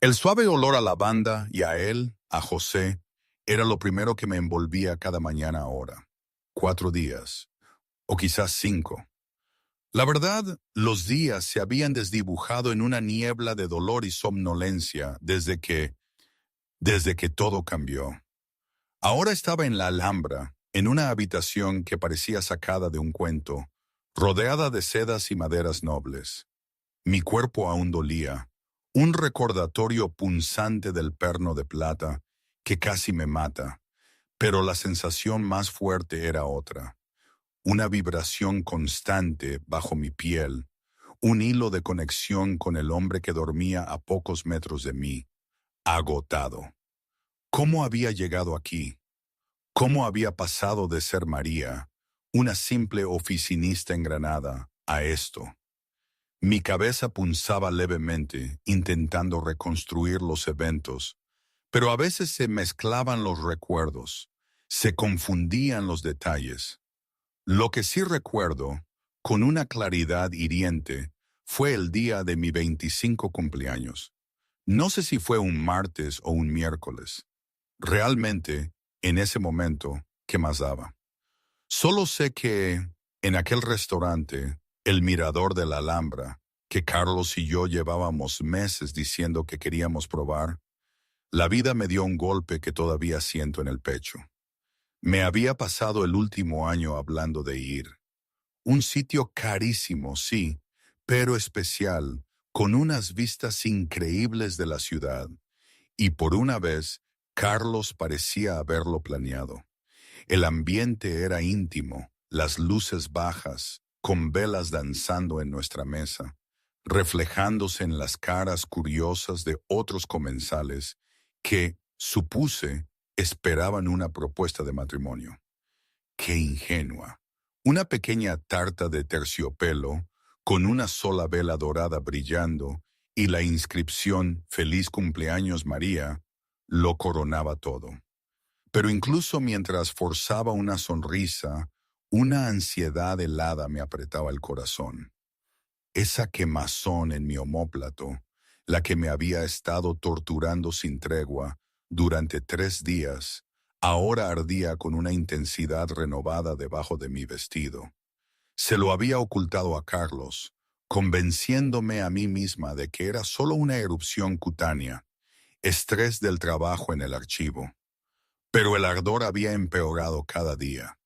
El suave olor a lavanda y a él, a José, era lo primero que me envolvía cada mañana ahora. 4 días, o quizás 5. La verdad, los días se habían desdibujado en una niebla de dolor y somnolencia desde que todo cambió. Ahora estaba en la Alhambra, en una habitación que parecía sacada de un cuento, rodeada de sedas y maderas nobles. Mi cuerpo aún dolía, un recordatorio punzante del perno de plata que casi me mata, pero la sensación más fuerte era otra, una vibración constante bajo mi piel, un hilo de conexión con el hombre que dormía a pocos metros de mí, agotado. ¿Cómo había llegado aquí? ¿Cómo había pasado de ser María, una simple oficinista en Granada, a esto? Mi cabeza punzaba levemente, intentando reconstruir los eventos, pero a veces se mezclaban los recuerdos, se confundían los detalles. Lo que sí recuerdo, con una claridad hiriente, fue el día de mi 25 cumpleaños. No sé si fue un martes o un miércoles. Realmente, en ese momento, ¿qué más daba? Solo sé que, en aquel restaurante, el Mirador de la Alhambra, que Carlos y yo llevábamos meses diciendo que queríamos probar, la vida me dio un golpe que todavía siento en el pecho. Me había pasado el último año hablando de ir. Un sitio carísimo, sí, pero especial, con unas vistas increíbles de la ciudad. Y por una vez, Carlos parecía haberlo planeado. El ambiente era íntimo, las luces bajas, con velas danzando en nuestra mesa, reflejándose en las caras curiosas de otros comensales que, supuse, esperaban una propuesta de matrimonio. ¡Qué ingenua! Una pequeña tarta de terciopelo, con una sola vela dorada brillando, y la inscripción «Feliz cumpleaños María», lo coronaba todo. Pero incluso mientras forzaba una sonrisa, una ansiedad helada me apretaba el corazón. Esa quemazón en mi omóplato, la que me había estado torturando sin tregua durante 3 días, ahora ardía con una intensidad renovada debajo de mi vestido. Se lo había ocultado a Carlos, convenciéndome a mí misma de que era solo una erupción cutánea, estrés del trabajo en el archivo. Pero el ardor había empeorado cada día.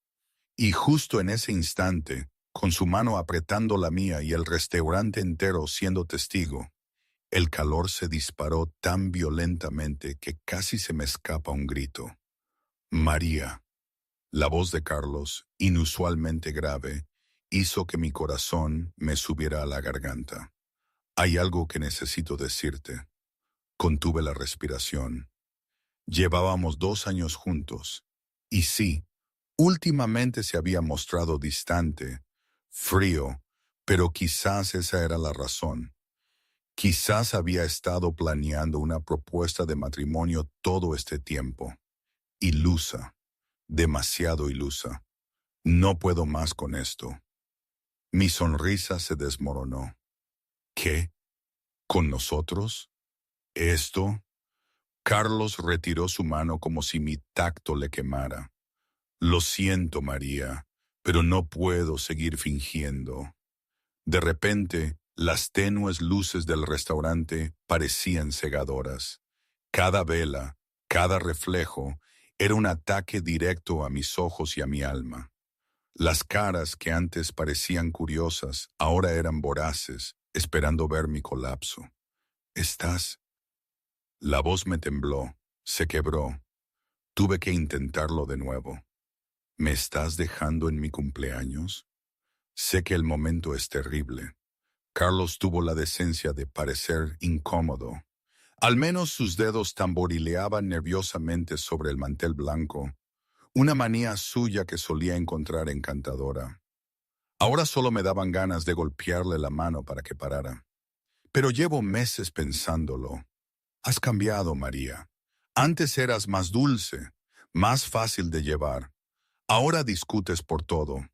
Y justo en ese instante, con su mano apretando la mía y el restaurante entero siendo testigo, el calor se disparó tan violentamente que casi se me escapa un grito. María. La voz de Carlos, inusualmente grave, hizo que mi corazón me subiera a la garganta. Hay algo que necesito decirte. Contuve la respiración. Llevábamos 2 años juntos. Y sí, últimamente se había mostrado distante, frío, pero quizás esa era la razón. Quizás había estado planeando una propuesta de matrimonio todo este tiempo. Ilusa, demasiado ilusa. No puedo más con esto. Mi sonrisa se desmoronó. ¿Qué? ¿Con nosotros? ¿Esto? Carlos retiró su mano como si mi tacto le quemara. Lo siento, María, pero no puedo seguir fingiendo. De repente, las tenues luces del restaurante parecían cegadoras. Cada vela, cada reflejo, era un ataque directo a mis ojos y a mi alma. Las caras que antes parecían curiosas, ahora eran voraces, esperando ver mi colapso. ¿Estás? La voz me tembló, se quebró. Tuve que intentarlo de nuevo. ¿Me estás dejando en mi cumpleaños? Sé que el momento es terrible. Carlos tuvo la decencia de parecer incómodo. Al menos sus dedos tamborileaban nerviosamente sobre el mantel blanco, una manía suya que solía encontrar encantadora. Ahora solo me daban ganas de golpearle la mano para que parara. Pero llevo meses pensándolo. Has cambiado, María. Antes eras más dulce, más fácil de llevar. Ahora discutes por todo.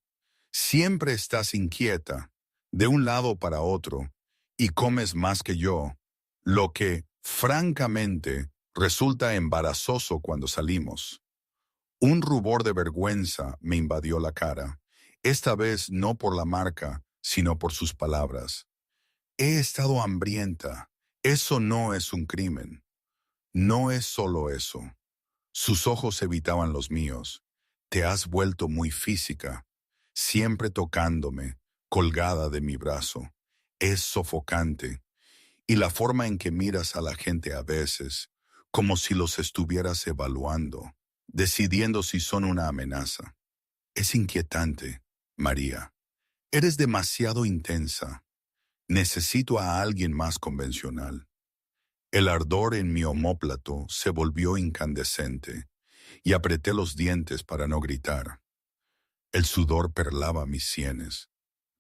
Siempre estás inquieta, de un lado para otro, y comes más que yo, lo que, Francamente, resulta embarazoso cuando salimos. Un rubor de vergüenza me invadió la cara, esta vez no por la marca, sino por sus palabras. He estado hambrienta. Eso no es un crimen. No es solo eso. Sus ojos evitaban los míos. Te has vuelto muy física, siempre tocándome, colgada de mi brazo. Es sofocante. Y la forma en que miras a la gente a veces, como si los estuvieras evaluando, decidiendo si son una amenaza. Es inquietante, María. Eres demasiado intensa. Necesito a alguien más convencional. El ardor en mi omóplato se volvió incandescente y apreté los dientes para no gritar. El sudor perlaba mis sienes.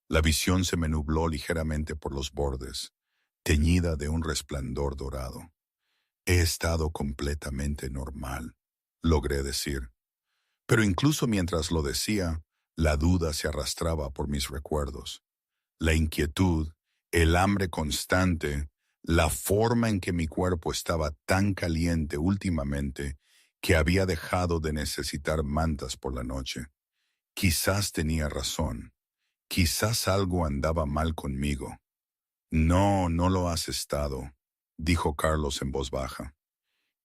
La visión se me nubló ligeramente por los bordes, teñida de un resplandor dorado. He estado completamente normal, logré decir. Pero incluso mientras lo decía, la duda se arrastraba por mis recuerdos. La inquietud, el hambre constante, la forma en que mi cuerpo estaba tan caliente últimamente que había dejado de necesitar mantas por la noche. Quizás tenía razón. Quizás algo andaba mal conmigo. No, no lo has estado, dijo Carlos en voz baja.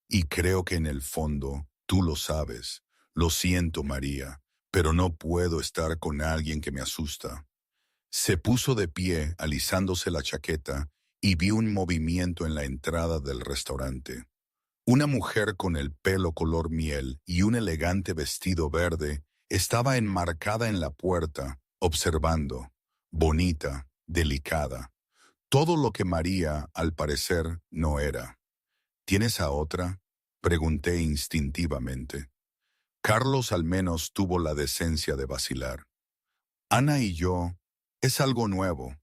Y creo que en el fondo tú lo sabes. Lo siento, María, pero no puedo estar con alguien que me asusta. Se puso de pie, alisándose la chaqueta, y vi un movimiento en la entrada del restaurante. Una mujer con el pelo color miel y un elegante vestido verde estaba enmarcada en la puerta, observando, bonita, delicada. Todo lo que María, al parecer, no era. ¿Tienes a otra?, pregunté instintivamente. Carlos al menos tuvo la decencia de vacilar. Ana y yo, es algo nuevo,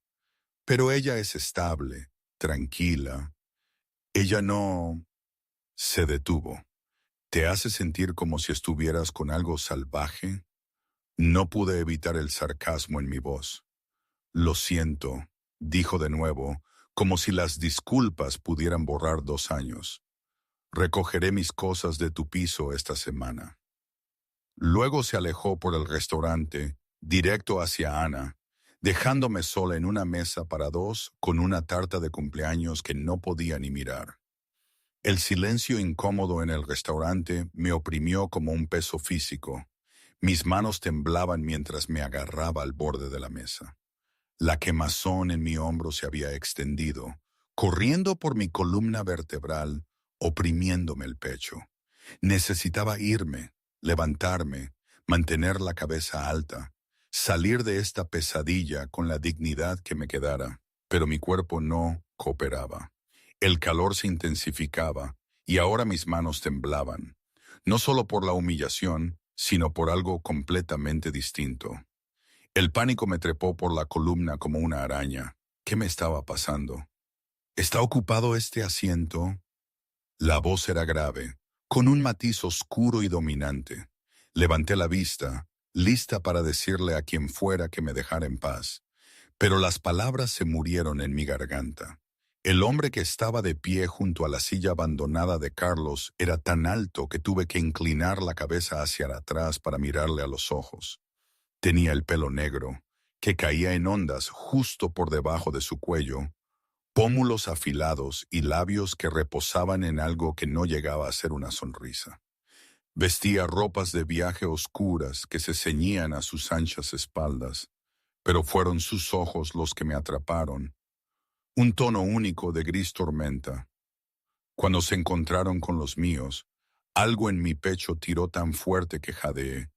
pero ella es estable, tranquila. Ella no... Se detuvo. ¿Te hace sentir como si estuvieras con algo salvaje? No pude evitar el sarcasmo en mi voz. Lo siento, dijo de nuevo, como si las disculpas pudieran borrar 2 años. Recogeré mis cosas de tu piso esta semana. Luego se alejó por el restaurante, directo hacia Ana, dejándome sola en una mesa para dos con una tarta de cumpleaños que no podía ni mirar. El silencio incómodo en el restaurante me oprimió como un peso físico. Mis manos temblaban mientras me agarraba al borde de la mesa. La quemazón en mi hombro se había extendido, corriendo por mi columna vertebral, oprimiéndome el pecho. Necesitaba irme, levantarme, mantener la cabeza alta, salir de esta pesadilla con la dignidad que me quedara, pero mi cuerpo no cooperaba. El calor se intensificaba y ahora mis manos temblaban, no solo por la humillación, sino por algo completamente distinto. El pánico me trepó por la columna como una araña. ¿Qué me estaba pasando? ¿Está ocupado este asiento? La voz era grave, con un matiz oscuro y dominante. Levanté la vista, lista para decirle a quien fuera que me dejara en paz, pero las palabras se murieron en mi garganta. El hombre que estaba de pie junto a la silla abandonada de Carlos era tan alto que tuve que inclinar la cabeza hacia atrás para mirarle a los ojos. Tenía el pelo negro, que caía en ondas justo por debajo de su cuello, pómulos afilados y labios que reposaban en algo que no llegaba a ser una sonrisa. Vestía ropas de viaje oscuras que se ceñían a sus anchas espaldas, pero fueron sus ojos los que me atraparon. Un tono único de gris tormenta. Cuando se encontraron con los míos, algo en mi pecho tiró tan fuerte que jadeé.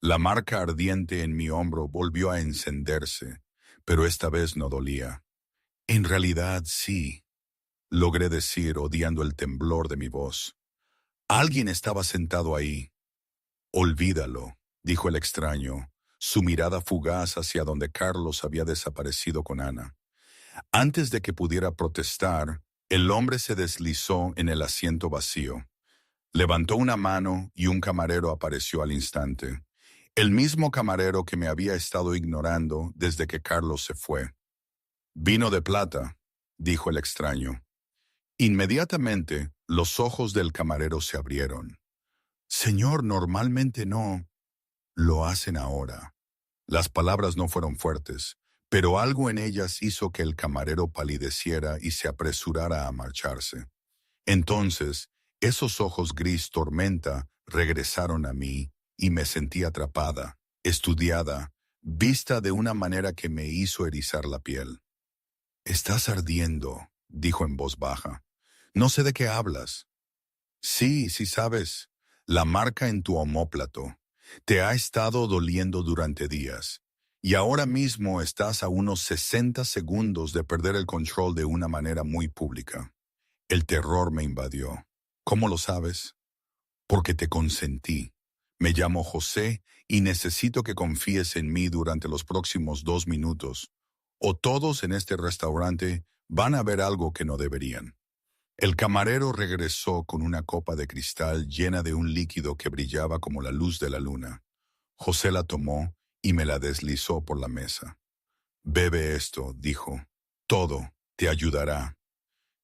La marca ardiente en mi hombro volvió a encenderse, pero esta vez no dolía. En realidad sí, logré decir, odiando el temblor de mi voz. Alguien estaba sentado ahí. Olvídalo, dijo el extraño, su mirada fugaz hacia donde Carlos había desaparecido con Ana. Antes de que pudiera protestar, el hombre se deslizó en el asiento vacío. Levantó una mano y un camarero apareció al instante. El mismo camarero que me había estado ignorando desde que Carlos se fue. «Vino de plata», dijo el extraño. Inmediatamente los ojos del camarero se abrieron. Señor, normalmente no. Lo hacen ahora. Las palabras no fueron fuertes, pero algo en ellas hizo que el camarero palideciera y se apresurara a marcharse. Entonces, esos ojos gris tormenta regresaron a mí y me sentí atrapada, estudiada, vista de una manera que me hizo erizar la piel. Estás ardiendo, dijo en voz baja. No sé de qué hablas. Sí, sí sabes. La marca en tu omóplato. Te ha estado doliendo durante días. Y ahora mismo estás a unos 60 segundos de perder el control de una manera muy pública. El terror me invadió. ¿Cómo lo sabes? Porque te consentí. Me llamo José y necesito que confíes en mí durante los próximos 2 minutos. O todos en este restaurante van a ver algo que no deberían. El camarero regresó con una copa de cristal llena de un líquido que brillaba como la luz de la luna. José la tomó y me la deslizó por la mesa. Bebe esto, dijo. Todo te ayudará.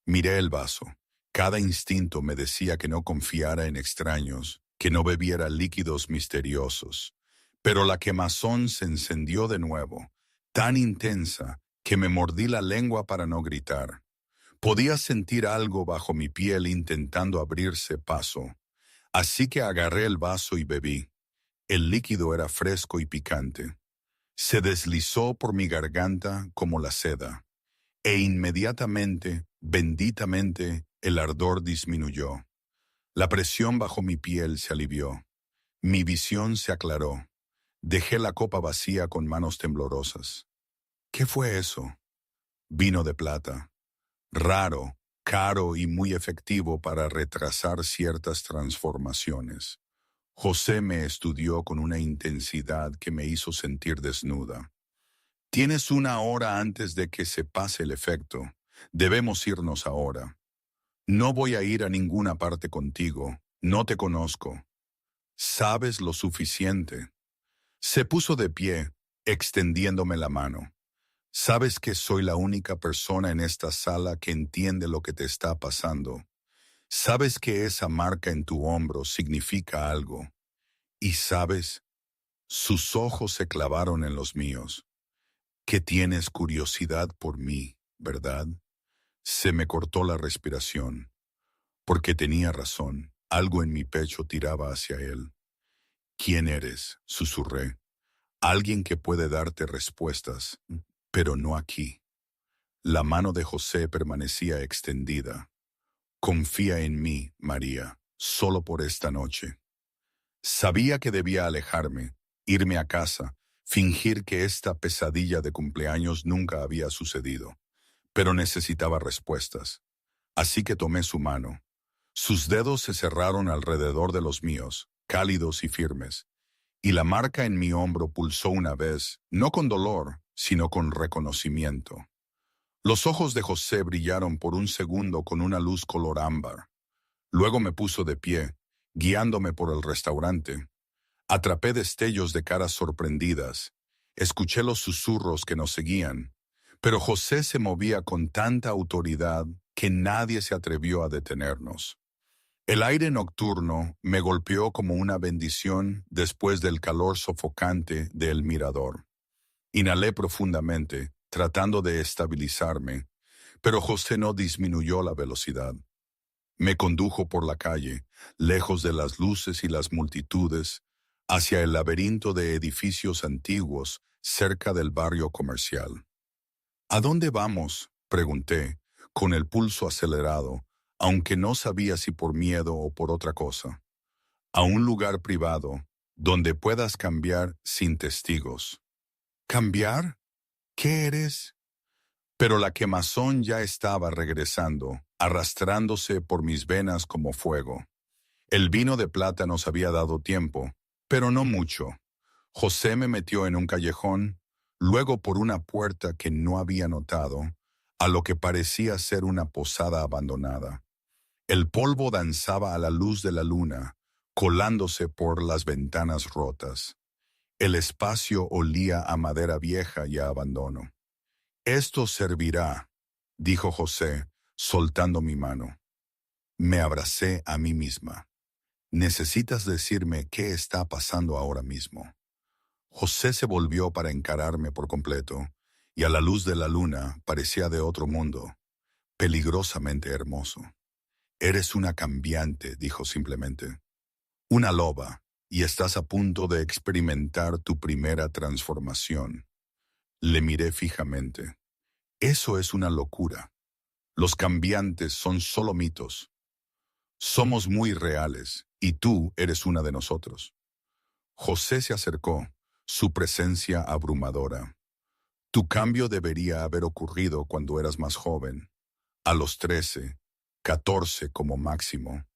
Miré el vaso. Cada instinto me decía que no confiara en extraños, que no bebiera líquidos misteriosos. Pero la quemazón se encendió de nuevo, tan intensa que me mordí la lengua para no gritar. Podía sentir algo bajo mi piel intentando abrirse paso, así que agarré el vaso y bebí. El líquido era fresco y picante. Se deslizó por mi garganta como la seda, e inmediatamente, benditamente, el ardor disminuyó. La presión bajo mi piel se alivió. Mi visión se aclaró. Dejé la copa vacía con manos temblorosas. ¿Qué fue eso? Vino de plata. Raro, caro y muy efectivo para retrasar ciertas transformaciones. José me estudió con una intensidad que me hizo sentir desnuda. Tienes 1 hora antes de que se pase el efecto. Debemos irnos ahora. No voy a ir a ninguna parte contigo. No te conozco. Sabes lo suficiente. Se puso de pie, extendiéndome la mano. Sabes que soy la única persona en esta sala que entiende lo que te está pasando. Sabes que esa marca en tu hombro significa algo. Y sabes, sus ojos se clavaron en los míos, que tienes curiosidad por mí, ¿verdad? Se me cortó la respiración, porque tenía razón. Algo en mi pecho tiraba hacia él. ¿Quién eres?, susurré. Alguien que puede darte respuestas, pero no aquí. La mano de José permanecía extendida. Confía en mí, María, solo por esta noche. Sabía que debía alejarme, irme a casa, fingir que esta pesadilla de cumpleaños nunca había sucedido, pero necesitaba respuestas. Así que tomé su mano. Sus dedos se cerraron alrededor de los míos, cálidos y firmes, y la marca en mi hombro pulsó una vez, no con dolor, sino con reconocimiento. Los ojos de José brillaron por un segundo con una luz color ámbar. Luego me puso de pie, guiándome por el restaurante. Atrapé destellos de caras sorprendidas. Escuché los susurros que nos seguían. Pero José se movía con tanta autoridad que nadie se atrevió a detenernos. El aire nocturno me golpeó como una bendición después del calor sofocante del mirador. Inhalé profundamente, tratando de estabilizarme, pero José no disminuyó la velocidad. Me condujo por la calle, lejos de las luces y las multitudes, hacia el laberinto de edificios antiguos cerca del barrio comercial. ¿A dónde vamos?, pregunté, con el pulso acelerado, aunque no sabía si por miedo o por otra cosa. A un lugar privado, donde puedas cambiar sin testigos. ¿Cambiar? ¿Qué eres? Pero la quemazón ya estaba regresando, arrastrándose por mis venas como fuego. El vino de plata nos había dado tiempo, pero no mucho. José me metió en un callejón, luego por una puerta que no había notado, a lo que parecía ser una posada abandonada. El polvo danzaba a la luz de la luna, colándose por las ventanas rotas. El espacio olía a madera vieja y a abandono. «Esto servirá», dijo José, soltando mi mano. Me abracé a mí misma. Necesitas decirme qué está pasando ahora mismo. José se volvió para encararme por completo, y a la luz de la luna parecía de otro mundo, peligrosamente hermoso. Eres una cambiante, dijo simplemente. Una loba, y estás a punto de experimentar tu primera transformación. Le miré fijamente. Eso es una locura. Los cambiantes son solo mitos. Somos muy reales, y tú eres una de nosotros. José se acercó, su presencia abrumadora. Tu cambio debería haber ocurrido cuando eras más joven, a los 13, 14 como máximo.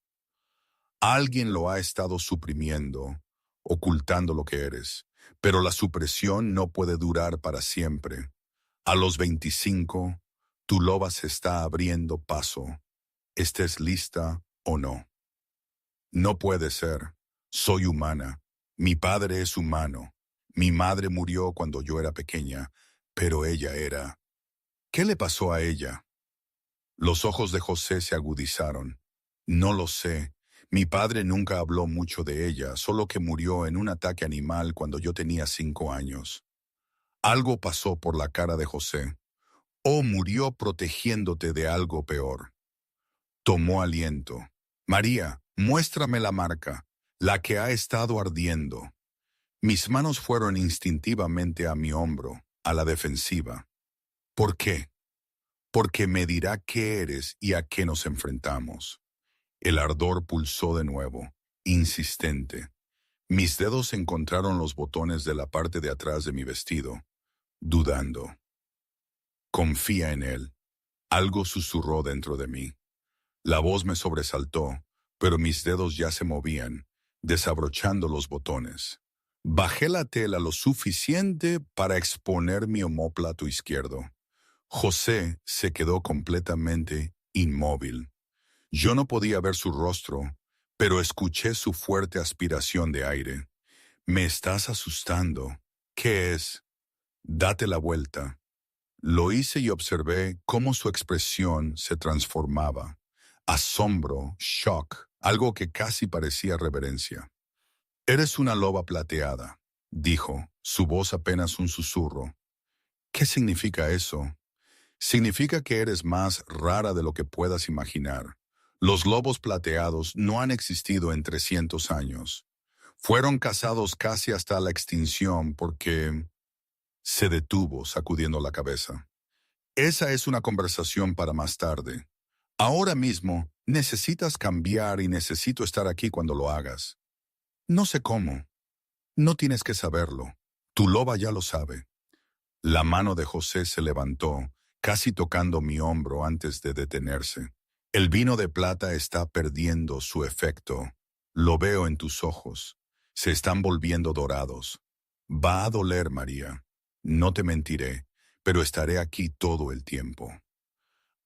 Alguien lo ha estado suprimiendo, ocultando lo que eres, pero la supresión no puede durar para siempre. A los 25, tu loba se está abriendo paso, estés lista o no. No puede ser. Soy humana. Mi padre es humano. Mi madre murió cuando yo era pequeña, pero ella era. ¿Qué le pasó a ella? Los ojos de José se agudizaron. No lo sé. Mi padre nunca habló mucho de ella, solo que murió en un ataque animal cuando yo tenía 5 años. Algo pasó por la cara de José. O murió protegiéndote de algo peor. Tomó aliento. María, muéstrame la marca, la que ha estado ardiendo. Mis manos fueron instintivamente a mi hombro, a la defensiva. ¿Por qué? Porque me dirá qué eres y a qué nos enfrentamos. El ardor pulsó de nuevo, insistente. Mis dedos encontraron los botones de la parte de atrás de mi vestido, dudando. Confía en él. Algo susurró dentro de mí. La voz me sobresaltó, pero mis dedos ya se movían, desabrochando los botones. Bajé la tela lo suficiente para exponer mi omóplato izquierdo. José se quedó completamente inmóvil. Yo no podía ver su rostro, pero escuché su fuerte aspiración de aire. Me estás asustando. ¿Qué es? Date la vuelta. Lo hice y observé cómo su expresión se transformaba. Asombro, shock, algo que casi parecía reverencia. Eres una loba plateada, dijo, su voz apenas un susurro. ¿Qué significa eso? Significa que eres más rara de lo que puedas imaginar. Los lobos plateados no han existido en 300 años. Fueron cazados casi hasta la extinción porque... Se detuvo, sacudiendo la cabeza. Esa es una conversación para más tarde. Ahora mismo, necesitas cambiar y necesito estar aquí cuando lo hagas. No sé cómo. No tienes que saberlo. Tu loba ya lo sabe. La mano de José se levantó, casi tocando mi hombro antes de detenerse. El vino de plata está perdiendo su efecto. Lo veo en tus ojos. Se están volviendo dorados. Va a doler, María. No te mentiré, pero estaré aquí todo el tiempo.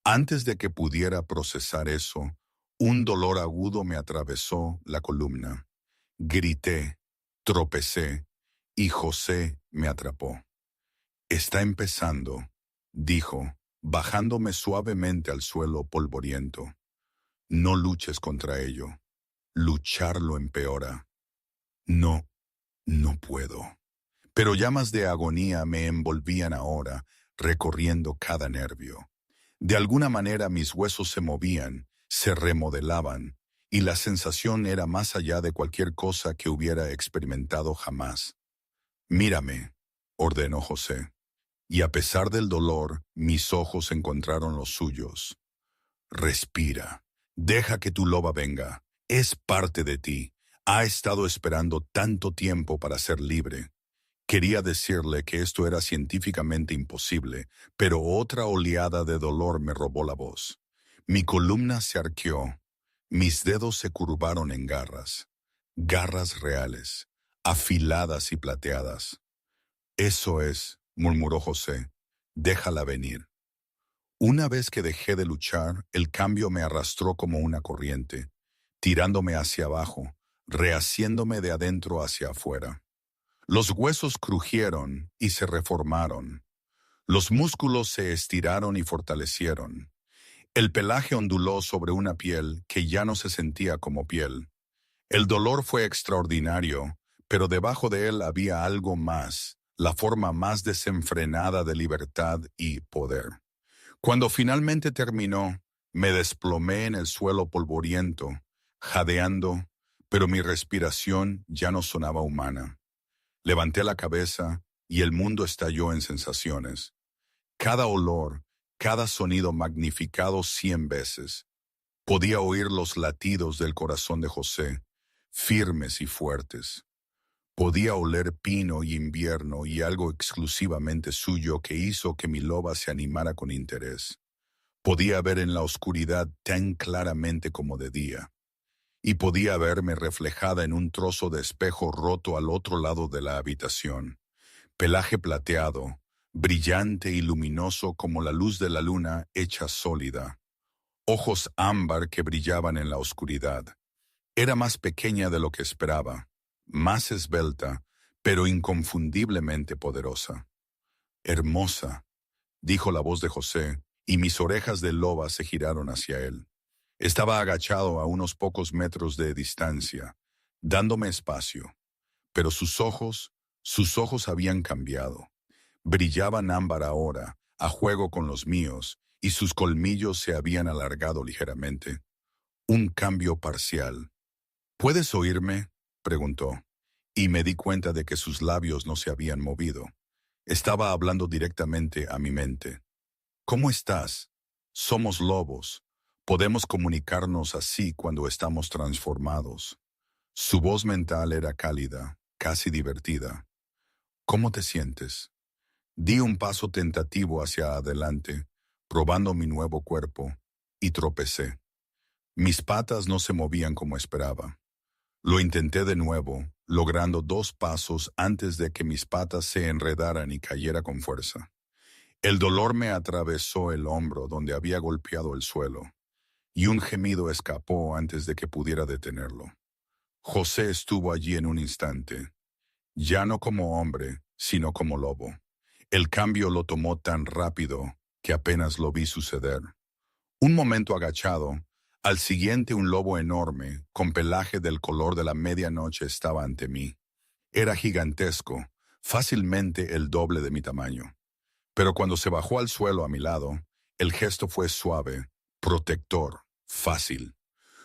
Antes de que pudiera procesar eso, un dolor agudo me atravesó la columna. Grité, tropecé, y José me atrapó. Está empezando, dijo, bajándome suavemente al suelo polvoriento. No luches contra ello. Lucharlo empeora. No, no puedo. Pero llamas de agonía me envolvían ahora, recorriendo cada nervio. De alguna manera mis huesos se movían, se remodelaban, y la sensación era más allá de cualquier cosa que hubiera experimentado jamás. Mírame, ordenó José, y a pesar del dolor, mis ojos encontraron los suyos. Respira, deja que tu loba venga, es parte de ti, ha estado esperando tanto tiempo para ser libre. Quería decirle que esto era científicamente imposible, pero otra oleada de dolor me robó la voz. Mi columna se arqueó, mis dedos se curvaron en garras, garras reales, afiladas y plateadas. Eso es, murmuró José, déjala venir. Una vez que dejé de luchar, el cambio me arrastró como una corriente, tirándome hacia abajo, rehaciéndome de adentro hacia afuera. Los huesos crujieron y se reformaron. Los músculos se estiraron y fortalecieron. El pelaje onduló sobre una piel que ya no se sentía como piel. El dolor fue extraordinario, pero debajo de él había algo más, la forma más desenfrenada de libertad y poder. Cuando finalmente terminó, me desplomé en el suelo polvoriento, jadeando, pero mi respiración ya no sonaba humana. Levanté la cabeza y el mundo estalló en sensaciones. Cada olor, cada sonido magnificado 100 veces. Podía oír los latidos del corazón de José, firmes y fuertes. Podía oler pino y invierno y algo exclusivamente suyo que hizo que mi loba se animara con interés. Podía ver en la oscuridad tan claramente como de día, y podía verme reflejada en un trozo de espejo roto al otro lado de la habitación. Pelaje plateado, brillante y luminoso como la luz de la luna hecha sólida. Ojos ámbar que brillaban en la oscuridad. Era más pequeña de lo que esperaba, más esbelta, pero inconfundiblemente poderosa. Hermosa, dijo la voz de José, y mis orejas de loba se giraron hacia él. Estaba agachado a unos pocos metros de distancia, dándome espacio, pero sus ojos habían cambiado. Brillaban ámbar ahora, a juego con los míos, y sus colmillos se habían alargado ligeramente. Un cambio parcial. ¿Puedes oírme?, preguntó, y me di cuenta de que sus labios no se habían movido. Estaba hablando directamente a mi mente. ¿Cómo estás? Somos lobos. Podemos comunicarnos así cuando estamos transformados. Su voz mental era cálida, casi divertida. ¿Cómo te sientes? Di un paso tentativo hacia adelante, probando mi nuevo cuerpo, y tropecé. Mis patas no se movían como esperaba. Lo intenté de nuevo, logrando 2 pasos antes de que mis patas se enredaran y cayera con fuerza. El dolor me atravesó el hombro donde había golpeado el suelo, y un gemido escapó antes de que pudiera detenerlo. José estuvo allí en un instante, ya no como hombre, sino como lobo. El cambio lo tomó tan rápido que apenas lo vi suceder. Un momento agachado, al siguiente un lobo enorme, con pelaje del color de la medianoche estaba ante mí. Era gigantesco, fácilmente el doble de mi tamaño. Pero cuando se bajó al suelo a mi lado, el gesto fue suave, protector, fácil.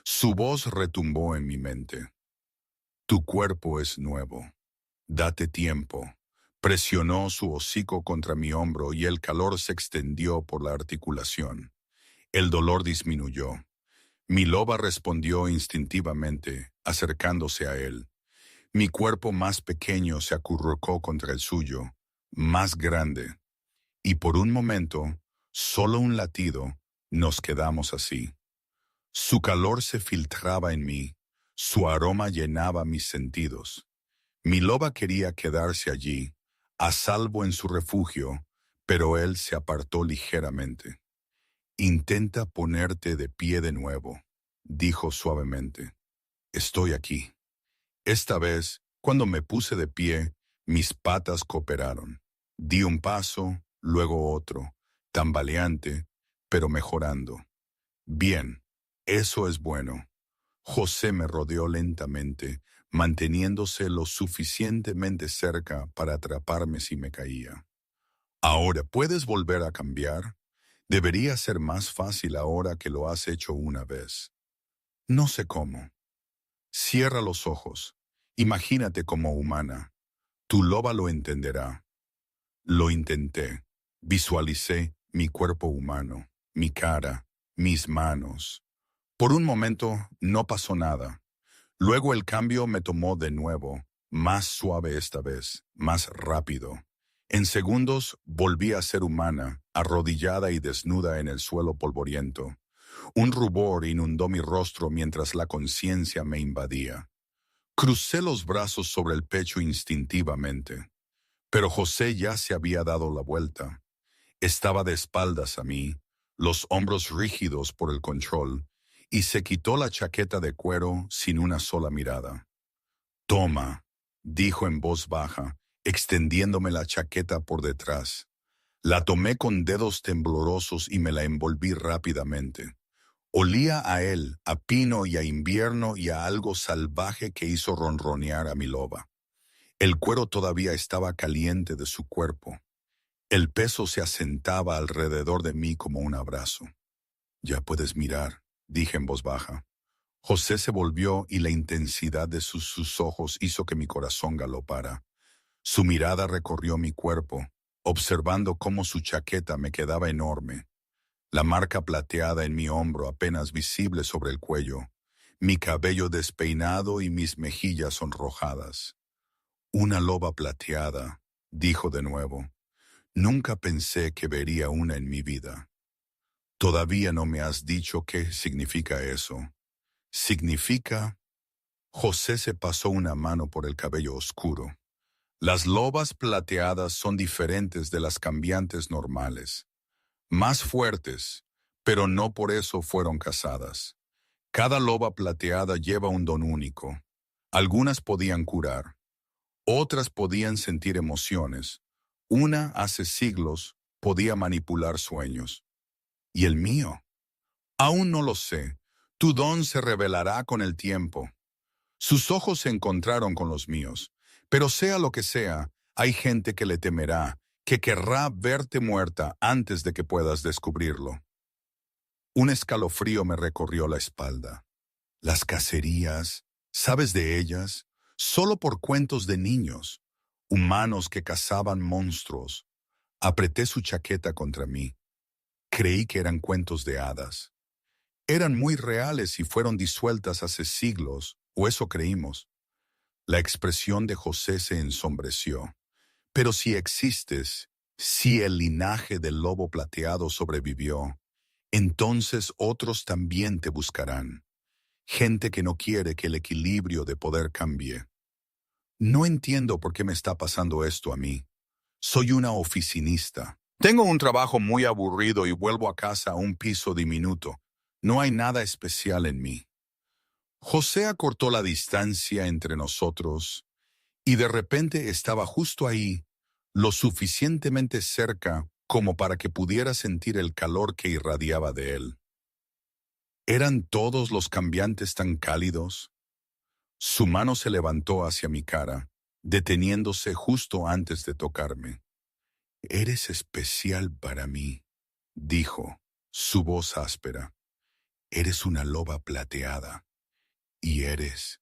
Su voz retumbó en mi mente. Tu cuerpo es nuevo. Date tiempo. Presionó su hocico contra mi hombro y el calor se extendió por la articulación. El dolor disminuyó. Mi loba respondió instintivamente, acercándose a él. Mi cuerpo más pequeño se acurrucó contra el suyo, más grande. Y por un momento, solo un latido, nos quedamos así. Su calor se filtraba en mí, su aroma llenaba mis sentidos. Mi loba quería quedarse allí, a salvo en su refugio, pero él se apartó ligeramente. Intenta ponerte de pie de nuevo, dijo suavemente. Estoy aquí. Esta vez, cuando me puse de pie, mis patas cooperaron. Di un paso, luego otro, tambaleante, pero mejorando. Bien, eso es bueno. José me rodeó lentamente, manteniéndose lo suficientemente cerca para atraparme si me caía. Ahora, ¿puedes volver a cambiar? Debería ser más fácil ahora que lo has hecho una vez. No sé cómo. Cierra los ojos. Imagínate como humana. Tu loba lo entenderá. Lo intenté. Visualicé mi cuerpo humano, mi cara, mis manos. Por un momento no pasó nada. Luego el cambio me tomó de nuevo, más suave esta vez, más rápido. En segundos volví a ser humana, arrodillada y desnuda en el suelo polvoriento. Un rubor inundó mi rostro mientras la conciencia me invadía. Crucé los brazos sobre el pecho instintivamente. Pero José ya se había dado la vuelta. Estaba de espaldas a mí, los hombros rígidos por el control, y se quitó la chaqueta de cuero sin una sola mirada. Toma, dijo en voz baja, extendiéndome la chaqueta por detrás. La tomé con dedos temblorosos y me la envolví rápidamente. Olía a él, a pino y a invierno y a algo salvaje que hizo ronronear a mi loba. El cuero todavía estaba caliente de su cuerpo. El peso se asentaba alrededor de mí como un abrazo. «Ya puedes mirar», dije en voz baja. José se volvió y la intensidad de sus ojos hizo que mi corazón galopara. Su mirada recorrió mi cuerpo, observando cómo su chaqueta me quedaba enorme, la marca plateada en mi hombro apenas visible sobre el cuello, mi cabello despeinado y mis mejillas sonrojadas. «Una loba plateada», dijo de nuevo. «Nunca pensé que vería una en mi vida». «Todavía no me has dicho qué significa eso». «Significa...» José se pasó una mano por el cabello oscuro. «Las lobas plateadas son diferentes de las cambiantes normales. Más fuertes, pero no por eso fueron cazadas. Cada loba plateada lleva un don único. Algunas podían curar, otras podían sentir emociones. Una, hace siglos, podía manipular sueños. ¿Y el mío? Aún no lo sé. Tu don se revelará con el tiempo». Sus ojos se encontraron con los míos. «Pero sea lo que sea, hay gente que le temerá, que querrá verte muerta antes de que puedas descubrirlo». Un escalofrío me recorrió la espalda. Las cacerías, ¿sabes de ellas? Solo por cuentos de niños. Humanos que cazaban monstruos. Apreté su chaqueta contra mí. Creí que eran cuentos de hadas. Eran muy reales y fueron disueltas hace siglos, o eso creímos. La expresión de José se ensombreció. «Pero si existes, si el linaje del lobo plateado sobrevivió, entonces otros también te buscarán. Gente que no quiere que el equilibrio de poder cambie». «No entiendo por qué me está pasando esto a mí. Soy una oficinista. Tengo un trabajo muy aburrido y vuelvo a casa a un piso diminuto. No hay nada especial en mí». José acortó la distancia entre nosotros y de repente estaba justo ahí, lo suficientemente cerca como para que pudiera sentir el calor que irradiaba de él. ¿Eran todos los cambiantes tan cálidos? Su mano se levantó hacia mi cara, deteniéndose justo antes de tocarme. «Eres especial para mí», dijo, su voz áspera. «Eres una loba plateada. Y eres...»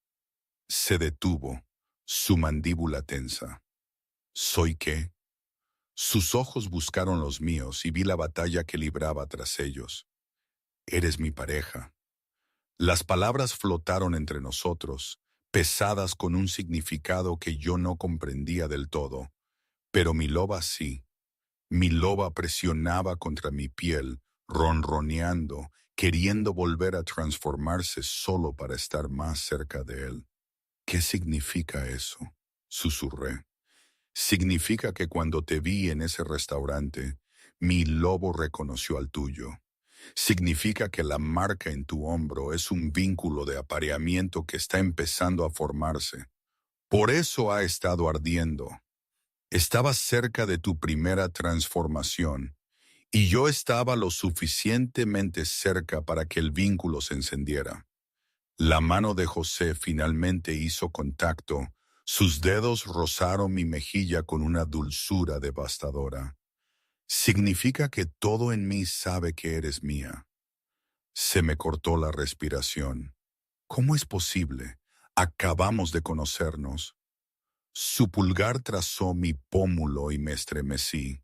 Se detuvo, su mandíbula tensa. «¿Soy qué?» Sus ojos buscaron los míos y vi la batalla que libraba tras ellos. «Eres mi pareja». Las palabras flotaron entre nosotros, pesadas con un significado que yo no comprendía del todo, pero mi loba sí. Mi loba presionaba contra mi piel, ronroneando, queriendo volver a transformarse solo para estar más cerca de él. «¿Qué significa eso?», susurré. «Significa que cuando te vi en ese restaurante, mi lobo reconoció al tuyo. Significa que la marca en tu hombro es un vínculo de apareamiento que está empezando a formarse. Por eso ha estado ardiendo. Estabas cerca de tu primera transformación, y yo estaba lo suficientemente cerca para que el vínculo se encendiera». La mano de José finalmente hizo contacto. Sus dedos rozaron mi mejilla con una dulzura devastadora. «Significa que todo en mí sabe que eres mía». Se me cortó la respiración. «¿Cómo es posible? Acabamos de conocernos». Su pulgar trazó mi pómulo y me estremecí.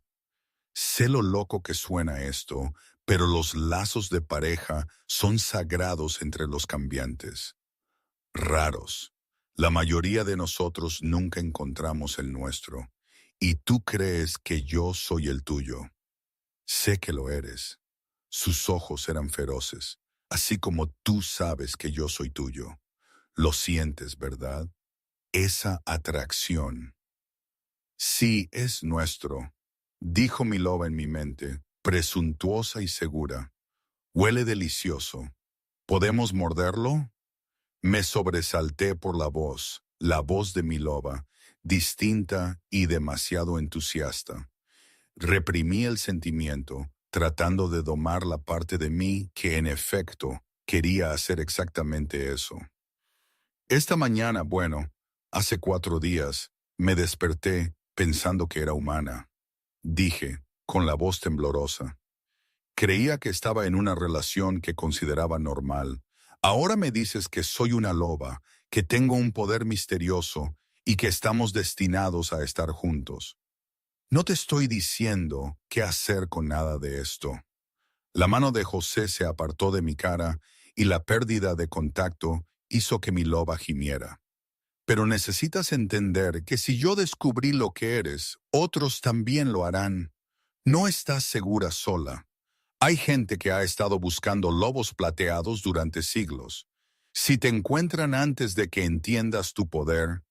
Sé lo loco que suena esto, pero los lazos de pareja son sagrados entre los cambiantes. Raros. La mayoría de nosotros nunca encontramos el nuestro, y tú crees que yo soy el tuyo. Sé que lo eres. Sus ojos eran feroces, así como tú sabes que yo soy tuyo. Lo sientes, ¿verdad? Esa atracción. «Sí, es nuestro», dijo mi loba en mi mente, presuntuosa y segura. «Huele delicioso. ¿Podemos morderlo?» Me sobresalté por la voz de mi loba, distinta y demasiado entusiasta. Reprimí el sentimiento, tratando de domar la parte de mí que en efecto quería hacer exactamente eso. Esta mañana, bueno, hace 4 días, me desperté pensando que era humana. Dije, con la voz temblorosa. Creía que estaba en una relación que consideraba normal. Ahora me dices que soy una loba, que tengo un poder misterioso y que estamos destinados a estar juntos. No te estoy diciendo qué hacer con nada de esto. La mano de José se apartó de mi cara y la pérdida de contacto hizo que mi loba gimiera. Pero necesitas entender que si yo descubrí lo que eres, otros también lo harán. No estás segura sola. Hay gente que ha estado buscando lobos plateados durante siglos. Si te encuentran antes de que entiendas tu poder,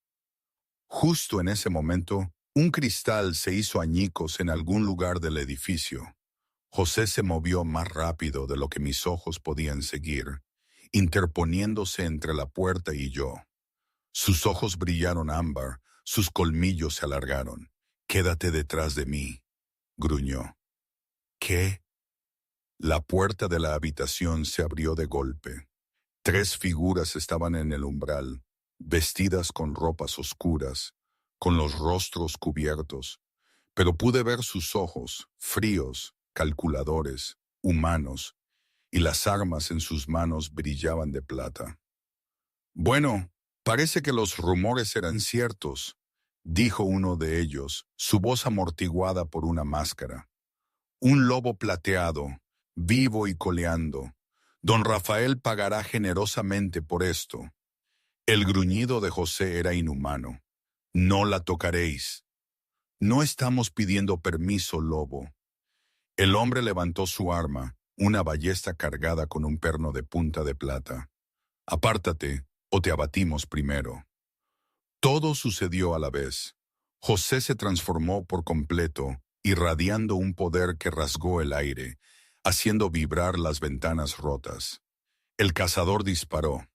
justo en ese momento, un cristal se hizo añicos en algún lugar del edificio. José se movió más rápido de lo que mis ojos podían seguir, interponiéndose entre la puerta y yo. Sus ojos brillaron ámbar, sus colmillos se alargaron. «Quédate detrás de mí», gruñó. «¿Qué?» La puerta de la habitación se abrió de golpe. 3 figuras estaban en el umbral, vestidas con ropas oscuras, con los rostros cubiertos, pero pude ver sus ojos, fríos, calculadores, humanos, y las armas en sus manos brillaban de plata. «Bueno, parece que los rumores eran ciertos», dijo uno de ellos, su voz amortiguada por una máscara. «Un lobo plateado, vivo y coleando. Don Rafael pagará generosamente por esto». El gruñido de José era inhumano. «No la tocaréis». «No estamos pidiendo permiso, lobo». El hombre levantó su arma, una ballesta cargada con un perno de punta de plata. «Apártate, o te abatimos primero». Todo sucedió a la vez. José se transformó por completo, irradiando un poder que rasgó el aire, haciendo vibrar las ventanas rotas. El cazador disparó.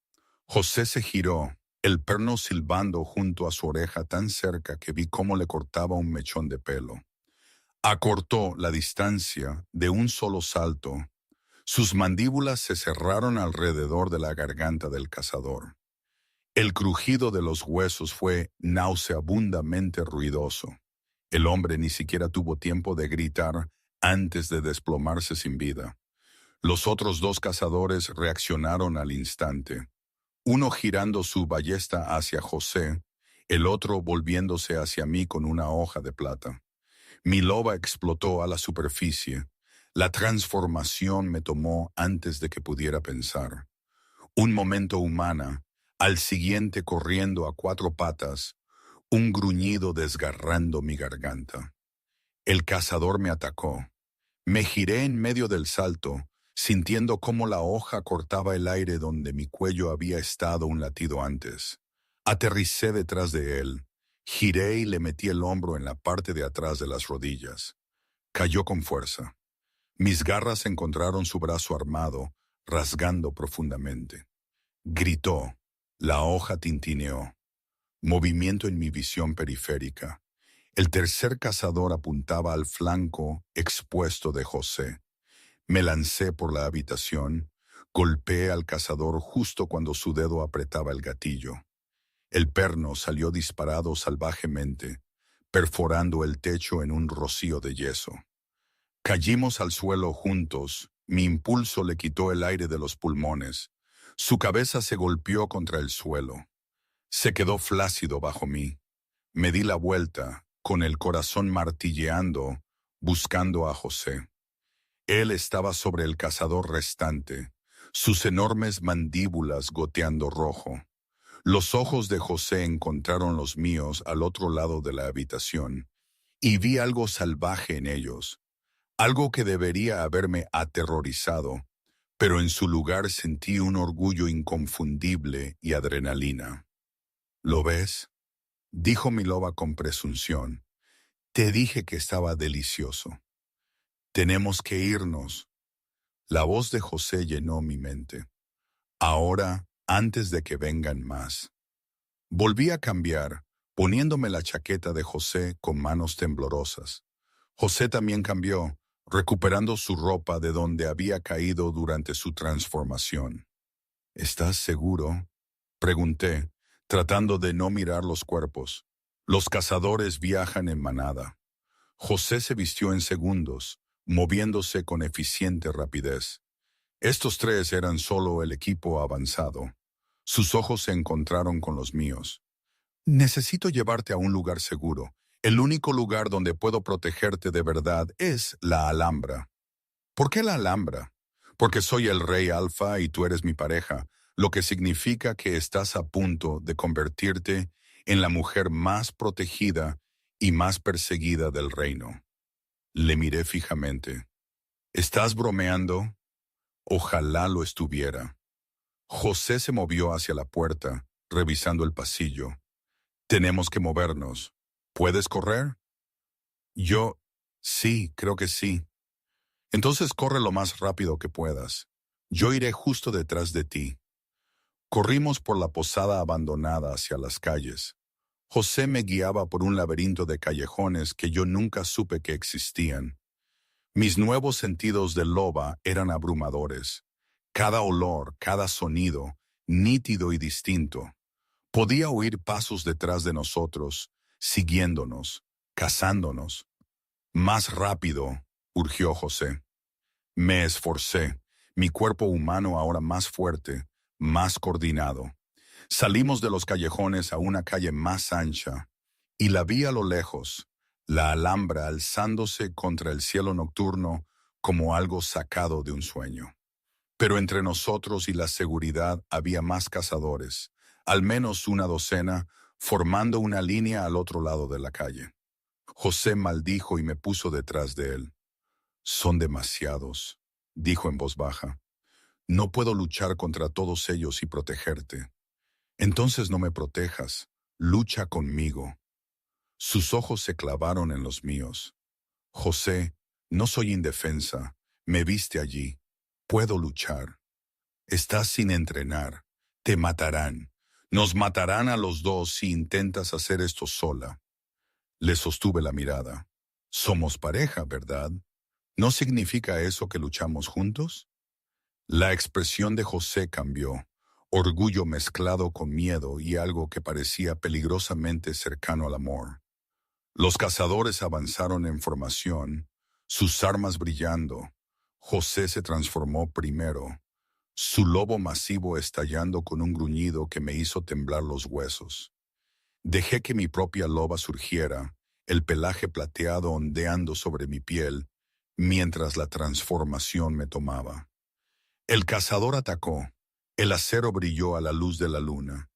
José se giró, el perno silbando junto a su oreja tan cerca que vi cómo le cortaba un mechón de pelo. Acortó la distancia de un solo salto. Sus mandíbulas se cerraron alrededor de la garganta del cazador. El crujido de los huesos fue nauseabundamente ruidoso. El hombre ni siquiera tuvo tiempo de gritar antes de desplomarse sin vida. Los otros 2 cazadores reaccionaron al instante, uno girando su ballesta hacia José, el otro volviéndose hacia mí con una hoja de plata. Mi loba explotó a la superficie. La transformación me tomó antes de que pudiera pensar. Un momento humana, al siguiente corriendo a 4 patas, un gruñido desgarrando mi garganta. El cazador me atacó. Me giré en medio del salto, sintiendo cómo la hoja cortaba el aire donde mi cuello había estado un latido antes. Aterricé detrás de él, giré y le metí el hombro en la parte de atrás de las rodillas. Cayó con fuerza. Mis garras encontraron su brazo armado, rasgando profundamente. Gritó. La hoja tintineó. Movimiento en mi visión periférica. El tercer cazador apuntaba al flanco expuesto de José. Me lancé por la habitación, golpeé al cazador justo cuando su dedo apretaba el gatillo. El perno salió disparado salvajemente, perforando el techo en un rocío de yeso. Caímos al suelo juntos, mi impulso le quitó el aire de los pulmones. Su cabeza se golpeó contra el suelo. Se quedó flácido bajo mí. Me di la vuelta, con el corazón martilleando, buscando a José. Él estaba sobre el cazador restante, sus enormes mandíbulas goteando rojo. Los ojos de José encontraron los míos al otro lado de la habitación, y vi algo salvaje en ellos, algo que debería haberme aterrorizado, pero en su lugar sentí un orgullo inconfundible y adrenalina. ¿Lo ves?, dijo mi loba con presunción. Te dije que estaba delicioso. Tenemos que irnos. La voz de José llenó mi mente. Ahora, antes de que vengan más. Volví a cambiar, poniéndome la chaqueta de José con manos temblorosas. José también cambió, recuperando su ropa de donde había caído durante su transformación. ¿Estás seguro? Pregunté, tratando de no mirar los cuerpos. Los cazadores viajan en manada. José se vistió en segundos, moviéndose con eficiente rapidez. Estos tres eran solo el equipo avanzado. Sus ojos se encontraron con los míos. Necesito llevarte a un lugar seguro. El único lugar donde puedo protegerte de verdad es la Alhambra. ¿Por qué la Alhambra? Porque soy el rey Alfa y tú eres mi pareja, lo que significa que estás a punto de convertirte en la mujer más protegida y más perseguida del reino. Le miré fijamente. ¿Estás bromeando? Ojalá lo estuviera. José se movió hacia la puerta, revisando el pasillo. Tenemos que movernos. ¿Puedes correr? Yo, sí, creo que sí. Entonces corre lo más rápido que puedas. Yo iré justo detrás de ti. Corrimos por la posada abandonada hacia las calles. José me guiaba por un laberinto de callejones que yo nunca supe que existían. Mis nuevos sentidos de loba eran abrumadores. Cada olor, cada sonido, nítido y distinto. Podía oír pasos detrás de nosotros, siguiéndonos, cazándonos. Más rápido, urgió José. Me esforcé, mi cuerpo humano ahora más fuerte, más coordinado. Salimos de los callejones a una calle más ancha, y la vi a lo lejos, la Alhambra alzándose contra el cielo nocturno como algo sacado de un sueño. Pero entre nosotros y la seguridad había más cazadores, al menos una docena, formando una línea al otro lado de la calle. José maldijo y me puso detrás de él. Son demasiados, dijo en voz baja. No puedo luchar contra todos ellos y protegerte. Entonces no me protejas, lucha conmigo. Sus ojos se clavaron en los míos. José, no soy indefensa, me viste allí. Puedo luchar. Estás sin entrenar. Te matarán. Nos matarán a los dos si intentas hacer esto sola. Le sostuve la mirada. Somos pareja, ¿verdad? ¿No significa eso que luchamos juntos? La expresión de José cambió, orgullo mezclado con miedo y algo que parecía peligrosamente cercano al amor. Los cazadores avanzaron en formación, sus armas brillando. José se transformó primero, su lobo masivo estallando con un gruñido que me hizo temblar los huesos. Dejé que mi propia loba surgiera, el pelaje plateado ondeando sobre mi piel, mientras la transformación me tomaba. El cazador atacó. El acero brilló a la luz de la luna.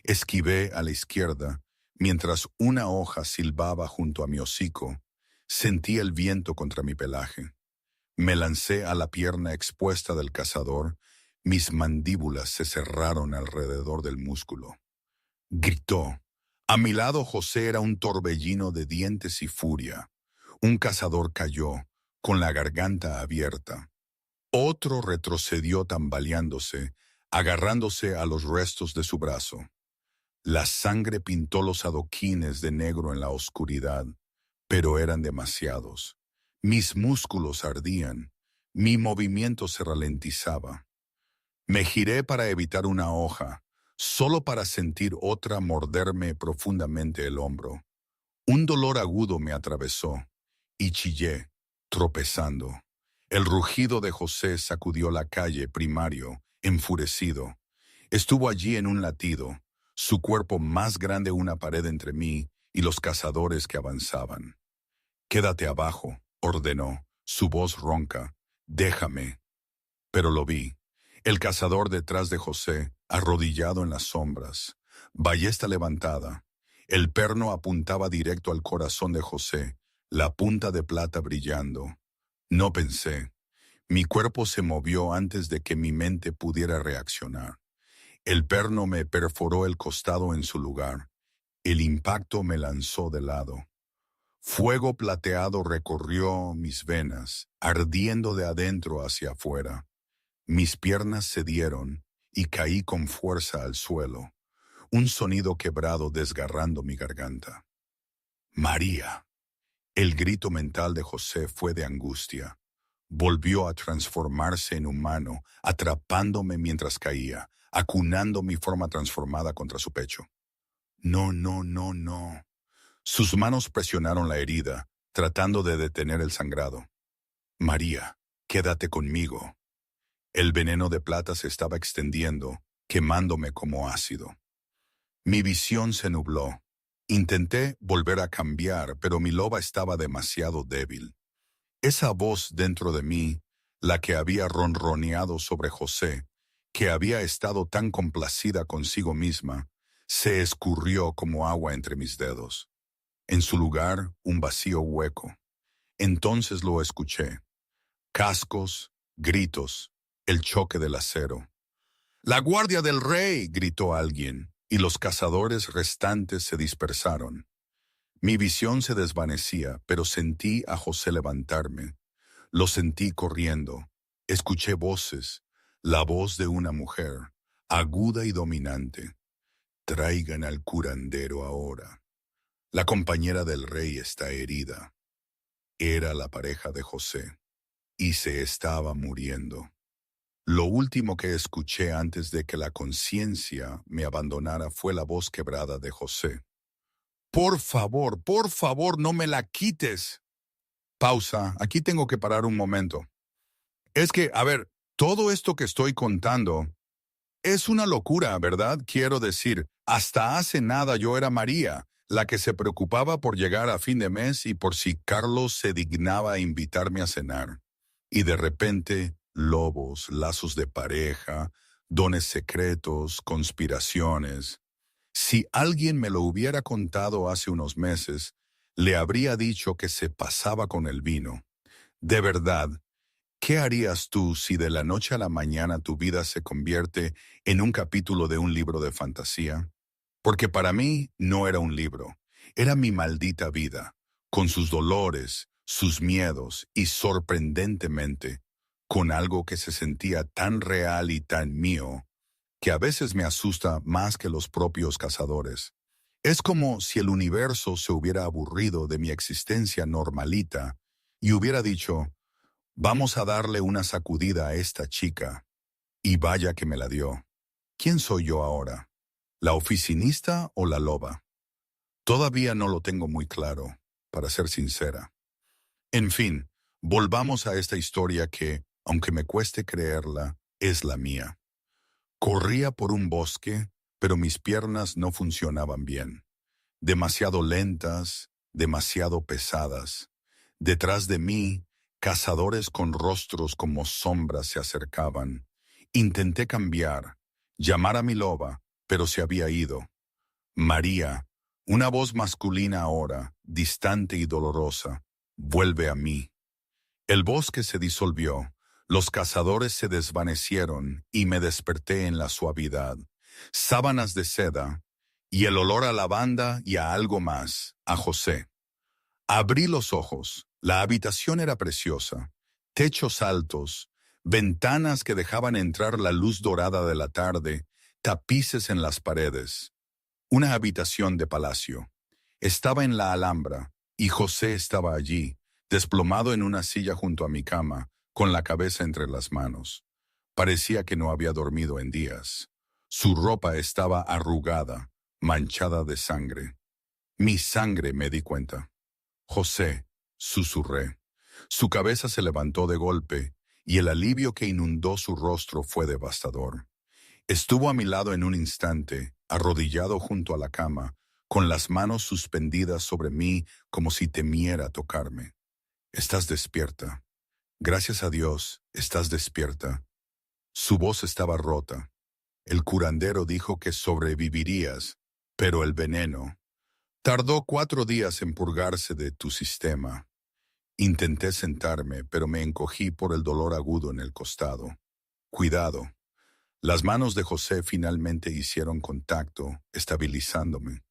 Esquivé a la izquierda, mientras una hoja silbaba junto a mi hocico. Sentí el viento contra mi pelaje. Me lancé a la pierna expuesta del cazador. Mis mandíbulas se cerraron alrededor del músculo. Gritó. A mi lado José era un torbellino de dientes y furia. Un cazador cayó, con la garganta abierta. Otro retrocedió tambaleándose, agarrándose a los restos de su brazo. La sangre pintó los adoquines de negro en la oscuridad, pero eran demasiados. Mis músculos ardían, mi movimiento se ralentizaba. Me giré para evitar una hoja, solo para sentir otra morderme profundamente el hombro. Un dolor agudo me atravesó, y chillé, tropezando. El rugido de José sacudió la calle primario, enfurecido. Estuvo allí en un latido, su cuerpo más grande una pared entre mí y los cazadores que avanzaban. Quédate abajo, ordenó, su voz ronca. Déjame. Pero lo vi. El cazador detrás de José, arrodillado en las sombras, ballesta levantada. El perno apuntaba directo al corazón de José, la punta de plata brillando. No pensé. Mi cuerpo se movió antes de que mi mente pudiera reaccionar. El perno me perforó el costado en su lugar. El impacto me lanzó de lado. Fuego plateado recorrió mis venas, ardiendo de adentro hacia afuera. Mis piernas cedieron y caí con fuerza al suelo, un sonido quebrado desgarrando mi garganta. María. El grito mental de José fue de angustia. Volvió a transformarse en humano, atrapándome mientras caía, acunando mi forma transformada contra su pecho. No, no, no, no. Sus manos presionaron la herida, tratando de detener el sangrado. María, quédate conmigo. El veneno de plata se estaba extendiendo, quemándome como ácido. Mi visión se nubló. Intenté volver a cambiar, pero mi loba estaba demasiado débil. Esa voz dentro de mí, la que había ronroneado sobre José, que había estado tan complacida consigo misma, se escurrió como agua entre mis dedos. En su lugar, un vacío hueco. Entonces lo escuché. Cascos, gritos, el choque del acero. «¡La guardia del rey!», gritó alguien, y los cazadores restantes se dispersaron. Mi visión se desvanecía, pero sentí a José levantarme. Lo sentí corriendo. Escuché voces, la voz de una mujer, aguda y dominante. «Traigan al curandero ahora. La compañera del rey está herida». Era la pareja de José, y se estaba muriendo. Lo último que escuché antes de que la conciencia me abandonara fue la voz quebrada de José. por favor, no me la quites». Pausa, aquí tengo que parar un momento. Es que, a ver, todo esto que estoy contando es una locura, ¿verdad? Quiero decir, hasta hace nada yo era María, la que se preocupaba por llegar a fin de mes y por si Carlos se dignaba a invitarme a cenar. Y de repente, lobos, lazos de pareja, dones secretos, conspiraciones. Si alguien me lo hubiera contado hace unos meses, le habría dicho que se pasaba con el vino. De verdad, ¿qué harías tú si de la noche a la mañana tu vida se convierte en un capítulo de un libro de fantasía? Porque para mí no era un libro, era mi maldita vida, con sus dolores, sus miedos y sorprendentemente, con algo que se sentía tan real y tan mío, que a veces me asusta más que los propios cazadores. Es como si el universo se hubiera aburrido de mi existencia normalita y hubiera dicho, vamos a darle una sacudida a esta chica. Y vaya que me la dio. ¿Quién soy yo ahora? ¿La oficinista o la loba? Todavía no lo tengo muy claro, para ser sincera. En fin, volvamos a esta historia que, aunque me cueste creerla, es la mía. Corría por un bosque, pero mis piernas no funcionaban bien. Demasiado lentas, demasiado pesadas. Detrás de mí, cazadores con rostros como sombras se acercaban. Intenté cambiar, llamar a mi loba, pero se había ido. María, una voz masculina ahora, distante y dolorosa, vuelve a mí. El bosque se disolvió, los cazadores se desvanecieron y me desperté en la suavidad. Sábanas de seda y el olor a lavanda y a algo más, a José. Abrí los ojos. La habitación era preciosa. Techos altos, ventanas que dejaban entrar la luz dorada de la tarde, tapices en las paredes. Una habitación de palacio. Estaba en la Alhambra, y José estaba allí, desplomado en una silla junto a mi cama, con la cabeza entre las manos. Parecía que no había dormido en días. Su ropa estaba arrugada, manchada de sangre. Mi sangre, me di cuenta. «José», susurré. Su cabeza se levantó de golpe, y el alivio que inundó su rostro fue devastador. Estuvo a mi lado en un instante, arrodillado junto a la cama, con las manos suspendidas sobre mí como si temiera tocarme. «Estás despierta. Gracias a Dios, estás despierta». Su voz estaba rota. El curandero dijo que sobrevivirías, pero el veneno tardó 4 días en purgarse de tu sistema. Intenté sentarme, pero me encogí por el dolor agudo en el costado. Cuidado. Las manos de José finalmente hicieron contacto, estabilizándome.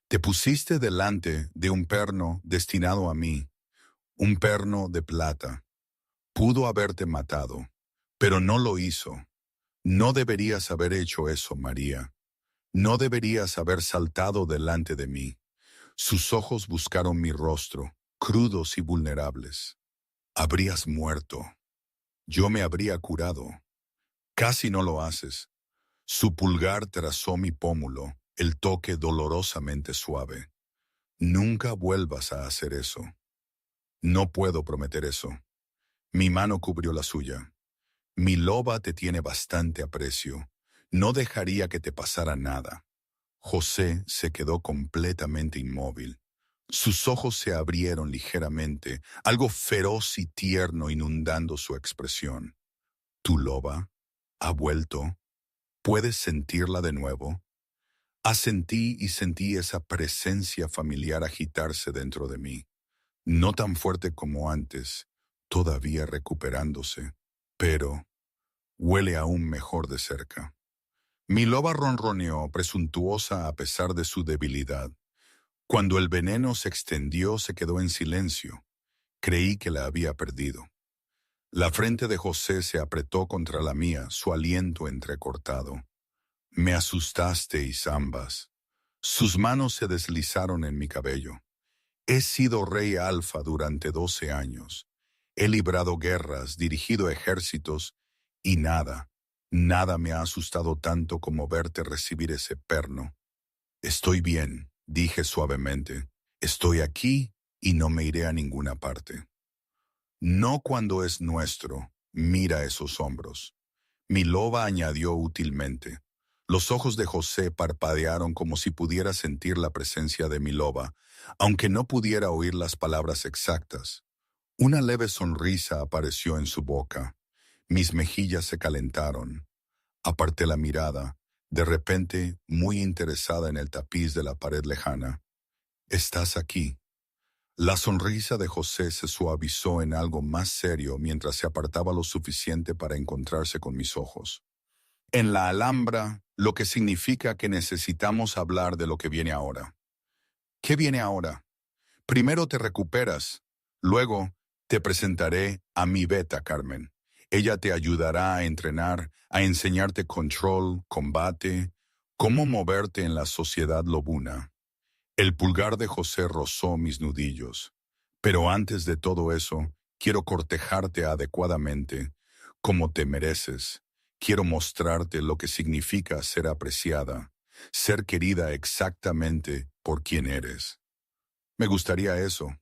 Te pusiste delante de un perno destinado a mí, un perno de plata. Pudo haberte matado, pero no lo hizo. No deberías haber hecho eso, María. No deberías haber saltado delante de mí. Sus ojos buscaron mi rostro, crudos y vulnerables. Habrías muerto. Yo me habría curado. Casi no lo haces. Su pulgar trazó mi pómulo, el toque dolorosamente suave. Nunca vuelvas a hacer eso. No puedo prometer eso. Mi mano cubrió la suya. Mi loba te tiene bastante aprecio. No dejaría que te pasara nada. José se quedó completamente inmóvil. Sus ojos se abrieron ligeramente, algo feroz y tierno inundando su expresión. ¿Tu loba ha vuelto? ¿Puedes sentirla de nuevo? Asentí y sentí esa presencia familiar agitarse dentro de mí. No tan fuerte como antes, todavía recuperándose, pero huele aún mejor de cerca. Mi loba ronroneó, presuntuosa a pesar de su debilidad. Cuando el veneno se extendió, se quedó en silencio. Creí que la había perdido. La frente de José se apretó contra la mía, su aliento entrecortado. Me asustasteis ambas. Sus manos se deslizaron en mi cabello. He sido rey alfa durante 12 años. He librado guerras, dirigido ejércitos, y nada me ha asustado tanto como verte recibir ese perno. Estoy bien, dije suavemente. Estoy aquí y no me iré a ninguna parte. No cuando es nuestro. Mira esos hombros. Mi loba añadió útilmente. Los ojos de José parpadearon como si pudiera sentir la presencia de mi loba, aunque no pudiera oír las palabras exactas. Una leve sonrisa apareció en su boca. Mis mejillas se calentaron. Aparté la mirada, de repente muy interesada en el tapiz de la pared lejana. «Estás aquí». La sonrisa de José se suavizó en algo más serio mientras se apartaba lo suficiente para encontrarse con mis ojos. En la Alhambra, lo que significa que necesitamos hablar de lo que viene ahora. ¿Qué viene ahora? Primero te recuperas, luego te presentaré a mi beta, Carmen. Ella te ayudará a entrenar, a enseñarte control, combate, cómo moverte en la sociedad lobuna. El pulgar de José rozó mis nudillos. Pero antes de todo eso, quiero cortejarte adecuadamente, como te mereces. Quiero mostrarte lo que significa ser apreciada, ser querida exactamente por quien eres. Me gustaría eso,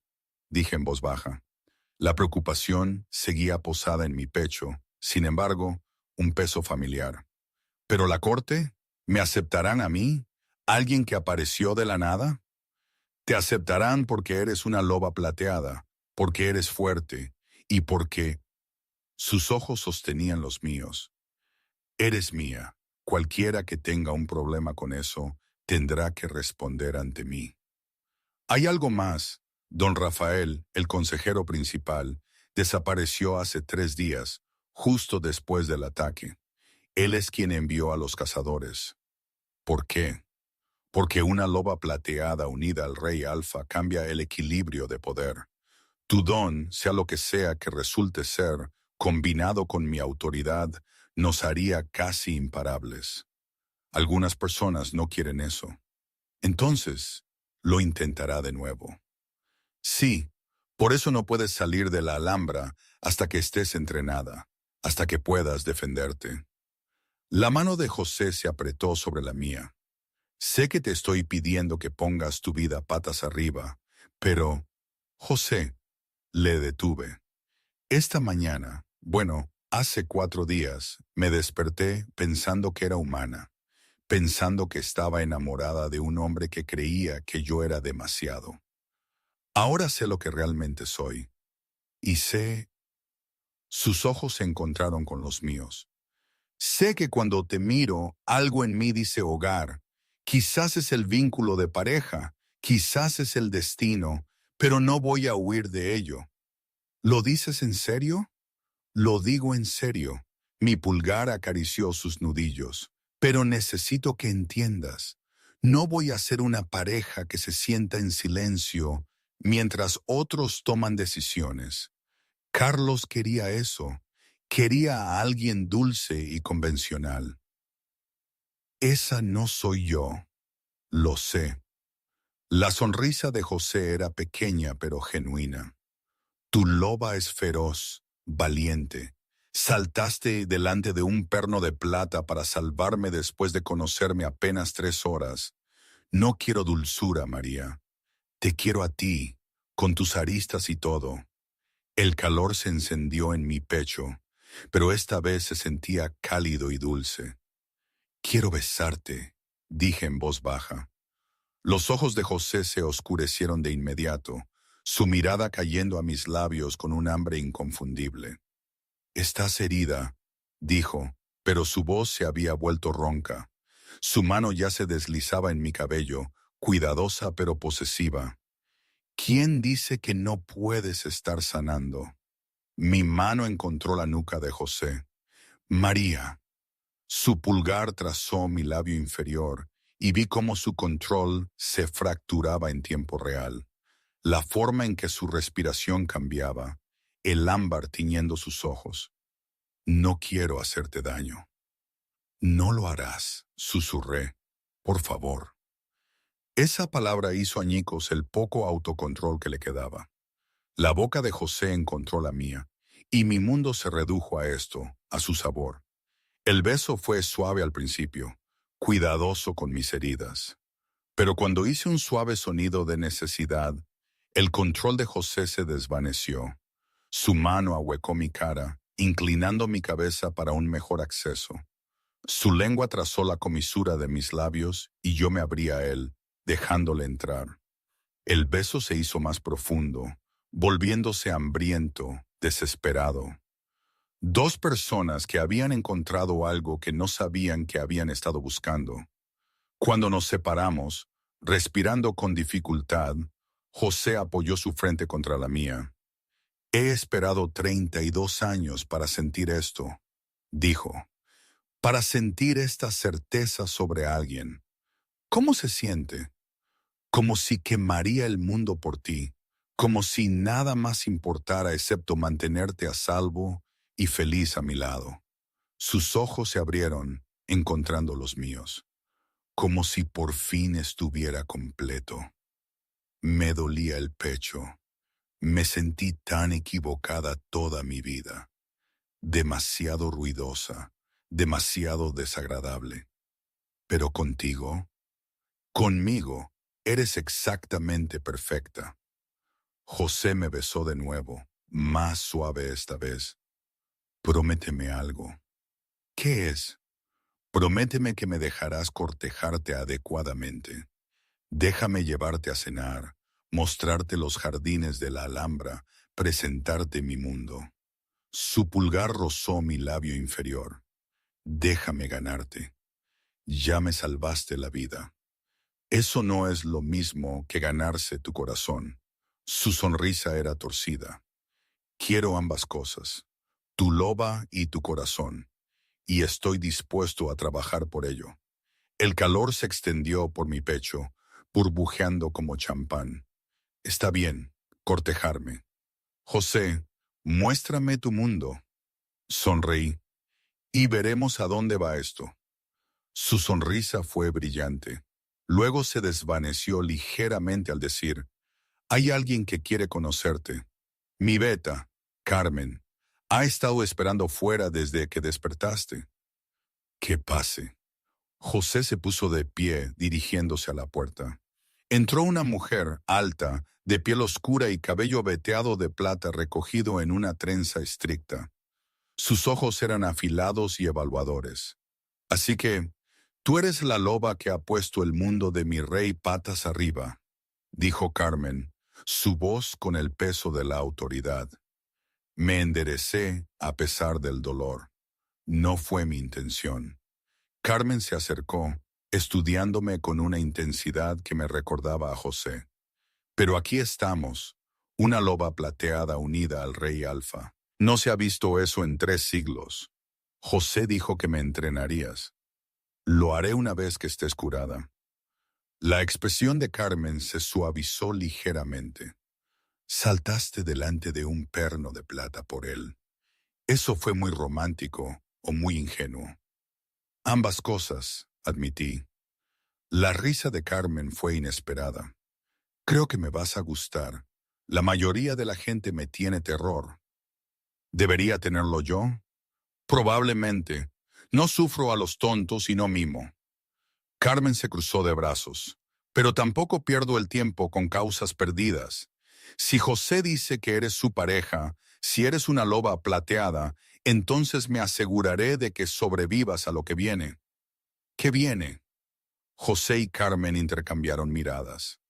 dije en voz baja. La preocupación seguía posada en mi pecho, sin embargo, un peso familiar. ¿Pero la corte? ¿Me aceptarán a mí? ¿Alguien que apareció de la nada? Te aceptarán porque eres una loba plateada, porque eres fuerte y porque sus ojos sostenían los míos. Eres mía. Cualquiera que tenga un problema con eso tendrá que responder ante mí. Hay algo más. Don Rafael, el consejero principal, desapareció hace 3 días, justo después del ataque. Él es quien envió a los cazadores. ¿Por qué? Porque una loba plateada unida al rey alfa cambia el equilibrio de poder. Tu don, sea lo que sea que resulte ser, combinado con mi autoridad, nos haría casi imparables. Algunas personas no quieren eso. Entonces, lo intentará de nuevo. Sí, por eso no puedes salir de la Alhambra hasta que estés entrenada, hasta que puedas defenderte. La mano de José se apretó sobre la mía. Sé que te estoy pidiendo que pongas tu vida patas arriba, pero, José, le detuve. Esta mañana, bueno, hace 4 días, me desperté pensando que era humana, pensando que estaba enamorada de un hombre que creía que yo era demasiado. Ahora sé lo que realmente soy, y sé... Sus ojos se encontraron con los míos. Sé que cuando te miro, algo en mí dice hogar. Quizás es el vínculo de pareja, quizás es el destino, pero no voy a huir de ello. ¿Lo dices en serio? Lo digo en serio. Mi pulgar acarició sus nudillos. Pero necesito que entiendas. No voy a ser una pareja que se sienta en silencio mientras otros toman decisiones. Carlos quería eso. Quería a alguien dulce y convencional. Esa no soy yo. Lo sé. La sonrisa de José era pequeña pero genuina. Tu loba es feroz, valiente. Saltaste delante de un perno de plata para salvarme después de conocerme apenas 3 horas. No quiero dulzura, María. Te quiero a ti, con tus aristas y todo. El calor se encendió en mi pecho, pero esta vez se sentía cálido y dulce. Quiero besarte, dije en voz baja. Los ojos de José se oscurecieron de inmediato, su mirada cayendo a mis labios con un hambre inconfundible. Estás herida, dijo, pero su voz se había vuelto ronca. Su mano ya se deslizaba en mi cabello, cuidadosa pero posesiva. ¿Quién dice que no puedes estar sanando? Mi mano encontró la nuca de José. María. Su pulgar trazó mi labio inferior y vi cómo su control se fracturaba en tiempo real. La forma en que su respiración cambiaba, el ámbar tiñendo sus ojos. No quiero hacerte daño. No lo harás, susurré. Por favor. Esa palabra hizo añicos el poco autocontrol que le quedaba. La boca de José encontró la mía, y mi mundo se redujo a esto, a su sabor. El beso fue suave al principio, cuidadoso con mis heridas. Pero cuando hice un suave sonido de necesidad, el control de José se desvaneció. Su mano ahuecó mi cara, inclinando mi cabeza para un mejor acceso. Su lengua trazó la comisura de mis labios y yo me abrí a él, dejándole entrar. El beso se hizo más profundo, volviéndose hambriento, desesperado. Dos personas que habían encontrado algo que no sabían que habían estado buscando. Cuando nos separamos, respirando con dificultad, José apoyó su frente contra la mía. He esperado 32 años para sentir esto, dijo, para sentir esta certeza sobre alguien. ¿Cómo se siente? Como si quemaría el mundo por ti, como si nada más importara excepto mantenerte a salvo y feliz a mi lado. Sus ojos se abrieron, encontrando los míos, como si por fin estuviera completo. Me dolía el pecho. Me sentí tan equivocada toda mi vida. Demasiado ruidosa, demasiado desagradable. Pero conmigo, eres exactamente perfecta. José me besó de nuevo, más suave esta vez. Prométeme algo. ¿Qué es? Prométeme que me dejarás cortejarte adecuadamente. Déjame llevarte a cenar, mostrarte los jardines de la Alhambra, presentarte mi mundo. Su pulgar rozó mi labio inferior. Déjame ganarte. Ya me salvaste la vida. Eso no es lo mismo que ganarse tu corazón. Su sonrisa era torcida. Quiero ambas cosas, tu loba y tu corazón, y estoy dispuesto a trabajar por ello. El calor se extendió por mi pecho, burbujeando como champán. Está bien, cortejarme. José, muéstrame tu mundo. Sonreí. Y veremos a dónde va esto. Su sonrisa fue brillante. Luego se desvaneció ligeramente al decir, hay alguien que quiere conocerte. Mi beta, Carmen, ha estado esperando fuera desde que despertaste. Que pase. José se puso de pie, dirigiéndose a la puerta. Entró una mujer alta, de piel oscura y cabello veteado de plata recogido en una trenza estricta. Sus ojos eran afilados y evaluadores. Así que, tú eres la loba que ha puesto el mundo de mi rey patas arriba, dijo Carmen, su voz con el peso de la autoridad. Me enderecé a pesar del dolor. No fue mi intención. Carmen se acercó, estudiándome con una intensidad que me recordaba a José. Pero aquí estamos, una loba plateada unida al rey Alfa. No se ha visto eso en 3 siglos. José dijo que me entrenarías. Lo haré una vez que estés curada. La expresión de Carmen se suavizó ligeramente. Saltaste delante de un perno de plata por él. Eso fue muy romántico o muy ingenuo. Ambas cosas, admití. La risa de Carmen fue inesperada. Creo que me vas a gustar. La mayoría de la gente me tiene terror. ¿Debería tenerlo yo? Probablemente. No sufro a los tontos y no mimo. Carmen se cruzó de brazos. Pero tampoco pierdo el tiempo con causas perdidas. Si José dice que eres su pareja, si eres una loba plateada, entonces me aseguraré de que sobrevivas a lo que viene. ¿Qué viene? José y Carmen intercambiaron miradas.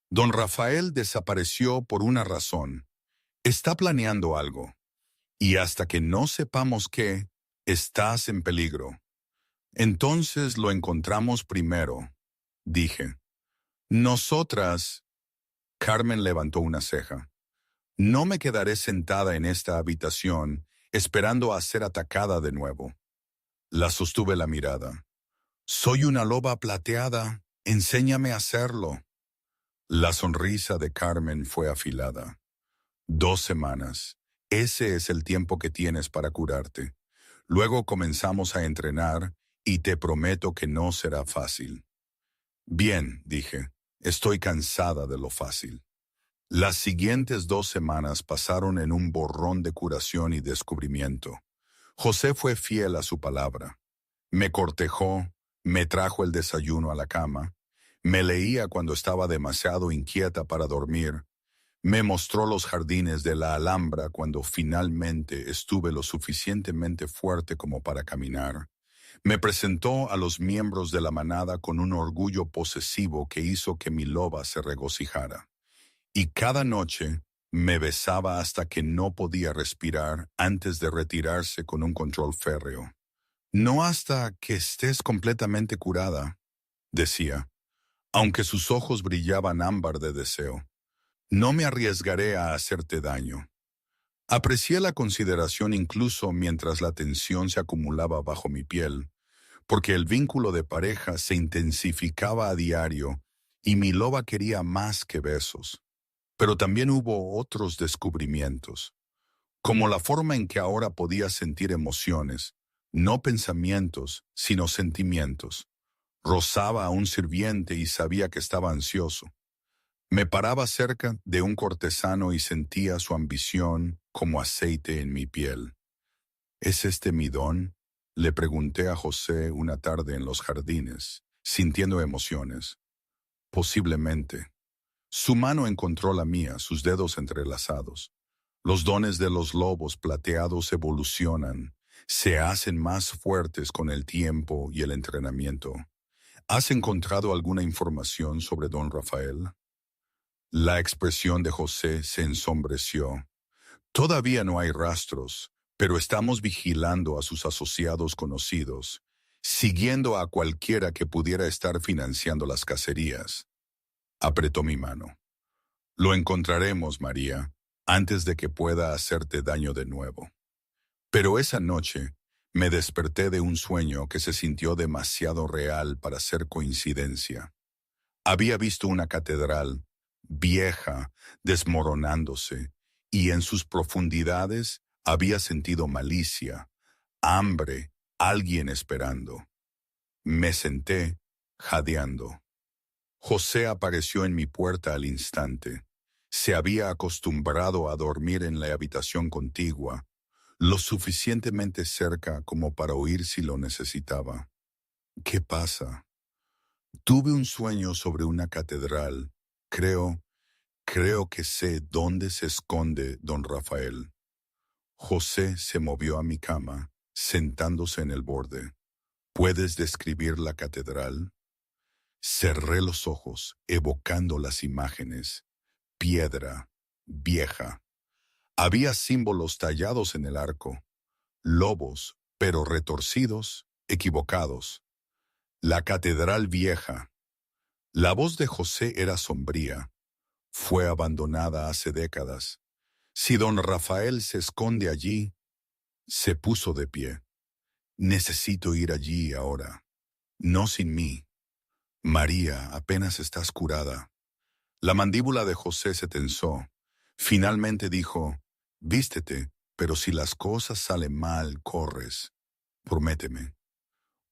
Don Rafael desapareció por una razón. Está planeando algo. Y hasta que no sepamos qué, estás en peligro. Entonces lo encontramos primero, dije. Nosotras. Carmen levantó una ceja. No me quedaré sentada en esta habitación esperando a ser atacada de nuevo. La sostuve la mirada. Soy una loba plateada. Enséñame a hacerlo. La sonrisa de Carmen fue afilada. 2 semanas. Ese es el tiempo que tienes para curarte. Luego comenzamos a entrenar y te prometo que no será fácil. Bien, dije, estoy cansada de lo fácil. Las siguientes 2 semanas pasaron en un borrón de curación y descubrimiento. José fue fiel a su palabra. Me cortejó, me trajo el desayuno a la cama, me leía cuando estaba demasiado inquieta para dormir, me mostró los jardines de la Alhambra cuando finalmente estuve lo suficientemente fuerte como para caminar. Me presentó a los miembros de la manada con un orgullo posesivo que hizo que mi loba se regocijara. Y cada noche me besaba hasta que no podía respirar antes de retirarse con un control férreo. No hasta que estés completamente curada, decía, aunque sus ojos brillaban ámbar de deseo. No me arriesgaré a hacerte daño. Aprecié la consideración incluso mientras la tensión se acumulaba bajo mi piel, porque el vínculo de pareja se intensificaba a diario y mi loba quería más que besos. Pero también hubo otros descubrimientos, como la forma en que ahora podía sentir emociones, no pensamientos, sino sentimientos. Rozaba a un sirviente y sabía que estaba ansioso. Me paraba cerca de un cortesano y sentía su ambición como aceite en mi piel. ¿Es este mi don? Le pregunté a José una tarde en los jardines, sintiendo emociones. Posiblemente. Su mano encontró la mía, sus dedos entrelazados. Los dones de los lobos plateados evolucionan, se hacen más fuertes con el tiempo y el entrenamiento. ¿Has encontrado alguna información sobre don Rafael? La expresión de José se ensombreció. Todavía no hay rastros, pero estamos vigilando a sus asociados conocidos, siguiendo a cualquiera que pudiera estar financiando las cacerías. Apretó mi mano. Lo encontraremos, María, antes de que pueda hacerte daño de nuevo. Pero esa noche me desperté de un sueño que se sintió demasiado real para ser coincidencia. Había visto una catedral vieja, desmoronándose, y en sus profundidades había sentido malicia, hambre, alguien esperando. Me senté, jadeando. José apareció en mi puerta al instante. Se había acostumbrado a dormir en la habitación contigua, lo suficientemente cerca como para oír si lo necesitaba. ¿Qué pasa? Tuve un sueño sobre una catedral. Creo que sé dónde se esconde don Rafael. José se movió a mi cama, sentándose en el borde. ¿Puedes describir la catedral? Cerré los ojos, evocando las imágenes. Piedra, vieja. Había símbolos tallados en el arco. Lobos, pero retorcidos, equivocados. La catedral vieja. La voz de José era sombría. Fue abandonada hace décadas. Si don Rafael se esconde allí, se puso de pie. Necesito ir allí ahora. No sin mí. María, apenas estás curada. La mandíbula de José se tensó. Finalmente dijo, vístete, pero si las cosas salen mal, corres. Prométeme.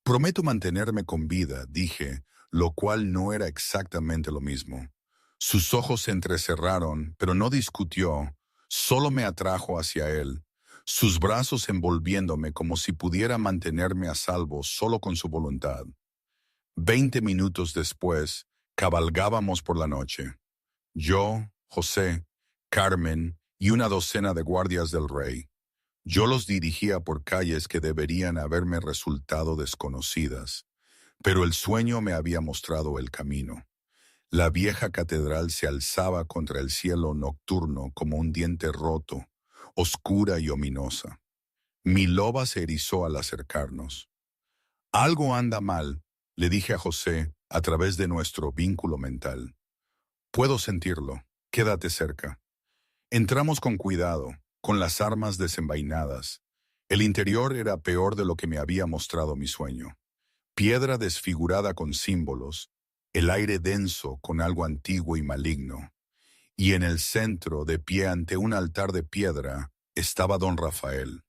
Prometo mantenerme con vida, dije, lo cual no era exactamente lo mismo. Sus ojos se entrecerraron, pero no discutió, solo me atrajo hacia él, sus brazos envolviéndome como si pudiera mantenerme a salvo solo con su voluntad. 20 minutos después, cabalgábamos por la noche. Yo, José, Carmen y una docena de guardias del rey. Yo los dirigía por calles que deberían haberme resultado desconocidas, pero el sueño me había mostrado el camino. La vieja catedral se alzaba contra el cielo nocturno como un diente roto, oscura y ominosa. Mi loba se erizó al acercarnos. Algo anda mal, le dije a José a través de nuestro vínculo mental. Puedo sentirlo, quédate cerca. Entramos con cuidado, con las armas desenvainadas. El interior era peor de lo que me había mostrado mi sueño. Piedra desfigurada con símbolos, el aire denso con algo antiguo y maligno. Y en el centro, de pie ante un altar de piedra, estaba don Rafael.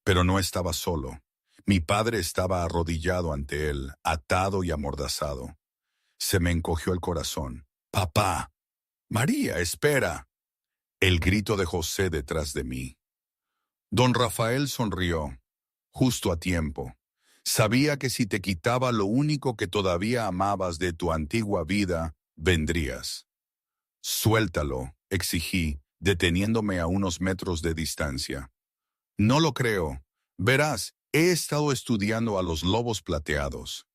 Pero no estaba solo. Mi padre estaba arrodillado ante él, atado y amordazado. Se me encogió el corazón. «¡Papá! María, espera!» El grito de José detrás de mí. Don Rafael sonrió, justo a tiempo. Sabía que si te quitaba lo único que todavía amabas de tu antigua vida, vendrías. «Suéltalo», exigí, deteniéndome a unos metros de distancia. «No lo creo. Verás, he estado estudiando a los lobos plateados.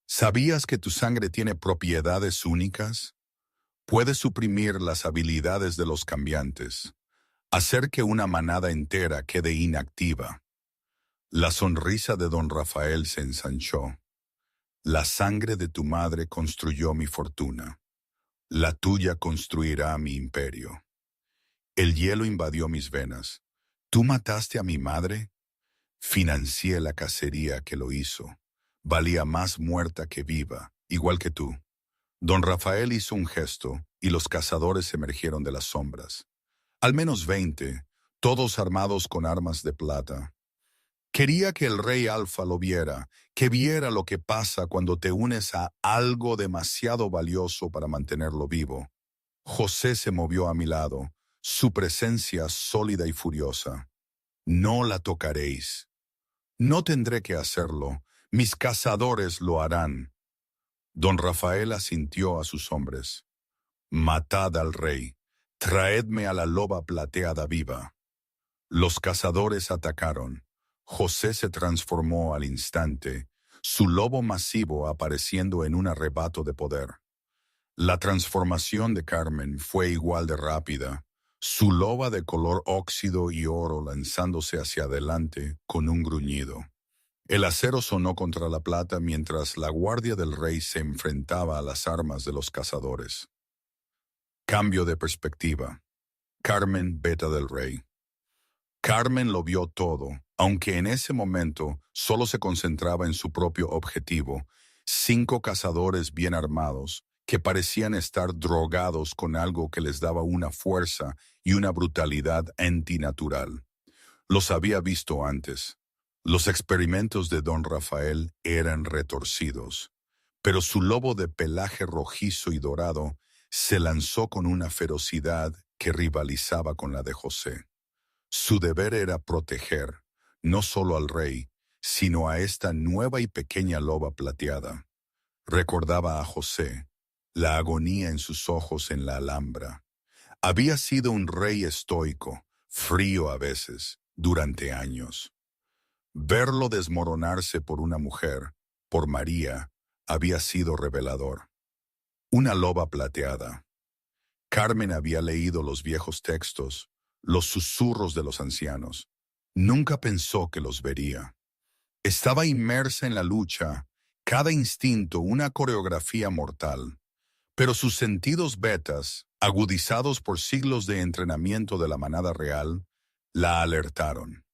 ¿Sabías que tu sangre tiene propiedades únicas? Puede suprimir las habilidades de los cambiantes, hacer que una manada entera quede inactiva». La sonrisa de don Rafael se ensanchó. «La sangre de tu madre construyó mi fortuna. La tuya construirá mi imperio». El hielo invadió mis venas. «¿Tú mataste a mi madre?» «Financié la cacería que lo hizo. Valía más muerta que viva, igual que tú». Don Rafael hizo un gesto y los cazadores emergieron de las sombras. Al menos 20, todos armados con armas de plata. Quería que el rey Alfa lo viera, que viera lo que pasa cuando te unes a algo demasiado valioso para mantenerlo vivo. José se movió a mi lado, su presencia sólida y furiosa. «No la tocaréis. No tendré que hacerlo. Mis cazadores lo harán». Don Rafael asintió a sus hombres. «Matad al rey. Traedme a la loba plateada viva». Los cazadores atacaron. José se transformó al instante, su lobo masivo apareciendo en un arrebato de poder. La transformación de Carmen fue igual de rápida, su loba de color óxido y oro lanzándose hacia adelante con un gruñido. El acero sonó contra la plata mientras la guardia del rey se enfrentaba a las armas de los cazadores. Cambio de perspectiva. Carmen, beta del rey. Carmen lo vio todo, aunque en ese momento solo se concentraba en su propio objetivo, 5 cazadores bien armados, que parecían estar drogados con algo que les daba una fuerza y una brutalidad antinatural. Los había visto antes. Los experimentos de don Rafael eran retorcidos, pero su lobo de pelaje rojizo y dorado se lanzó con una ferocidad que rivalizaba con la de José. Su deber era proteger, no solo al rey, sino a esta nueva y pequeña loba plateada. Recordaba a José, la agonía en sus ojos en la Alhambra. Había sido un rey estoico, frío a veces, durante años. Verlo desmoronarse por una mujer, por María, había sido revelador. Una loba plateada. Carmen había leído los viejos textos, los susurros de los ancianos. Nunca pensó que los vería. Estaba inmersa en la lucha, cada instinto una coreografía mortal. Pero sus sentidos betas, agudizados por siglos de entrenamiento de la manada real, la alertaron.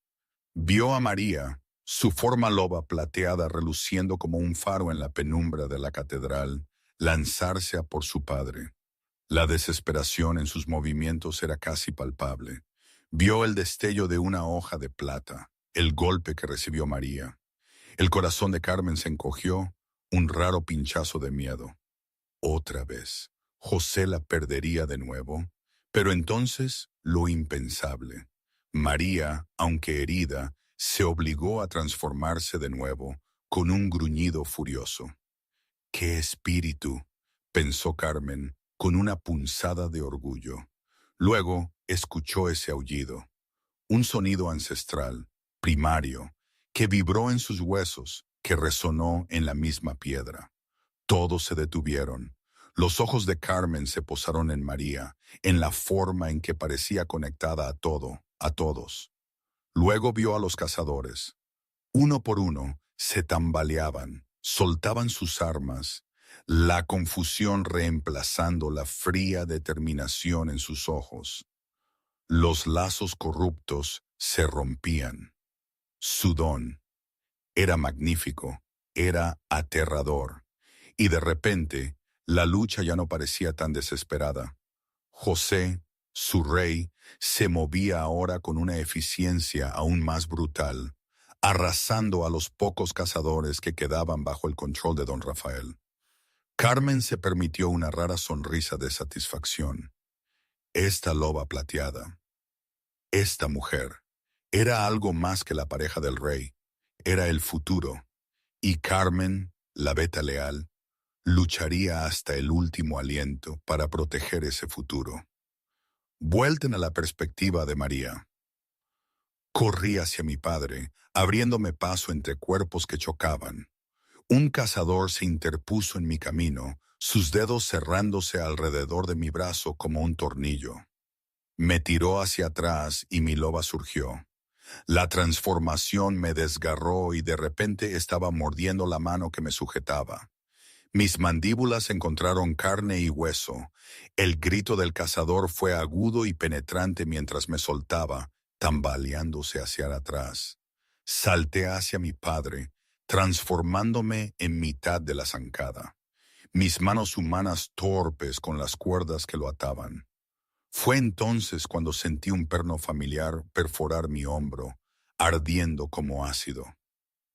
Vio a María, su forma loba plateada reluciendo como un faro en la penumbra de la catedral, lanzarse a por su padre. La desesperación en sus movimientos era casi palpable. Vio el destello de una hoja de plata, el golpe que recibió María. El corazón de Carmen se encogió, un raro pinchazo de miedo. Otra vez. José la perdería de nuevo. Pero entonces, lo impensable. María, aunque herida, se obligó a transformarse de nuevo, con un gruñido furioso. ¡Qué espíritu!, pensó Carmen, con una punzada de orgullo. Luego escuchó ese aullido, un sonido ancestral, primario, que vibró en sus huesos, que resonó en la misma piedra. Todos se detuvieron. Los ojos de Carmen se posaron en María, en la forma en que parecía conectada a todo, a todos. Luego vio a los cazadores. Uno por uno se tambaleaban, soltaban sus armas, la confusión reemplazando la fría determinación en sus ojos. Los lazos corruptos se rompían. Su don era magnífico, era aterrador. Y de repente, la lucha ya no parecía tan desesperada. José, su rey, se movía ahora con una eficiencia aún más brutal, arrasando a los pocos cazadores que quedaban bajo el control de don Rafael. Carmen se permitió una rara sonrisa de satisfacción. Esta loba plateada, esta mujer, era algo más que la pareja del rey, era el futuro, y Carmen, la beta leal, lucharía hasta el último aliento para proteger ese futuro. Vuelten a la perspectiva de María. Corrí hacia mi padre, abriéndome paso entre cuerpos que chocaban. Un cazador se interpuso en mi camino, sus dedos cerrándose alrededor de mi brazo como un tornillo. Me tiró hacia atrás y mi loba surgió. La transformación me desgarró y de repente estaba mordiendo la mano que me sujetaba. Mis mandíbulas encontraron carne y hueso. El grito del cazador fue agudo y penetrante mientras me soltaba, tambaleándose hacia atrás. Salté hacia mi padre, transformándome en mitad de la zancada. Mis manos humanas torpes con las cuerdas que lo ataban. Fue entonces cuando sentí un perno familiar perforar mi hombro, ardiendo como ácido.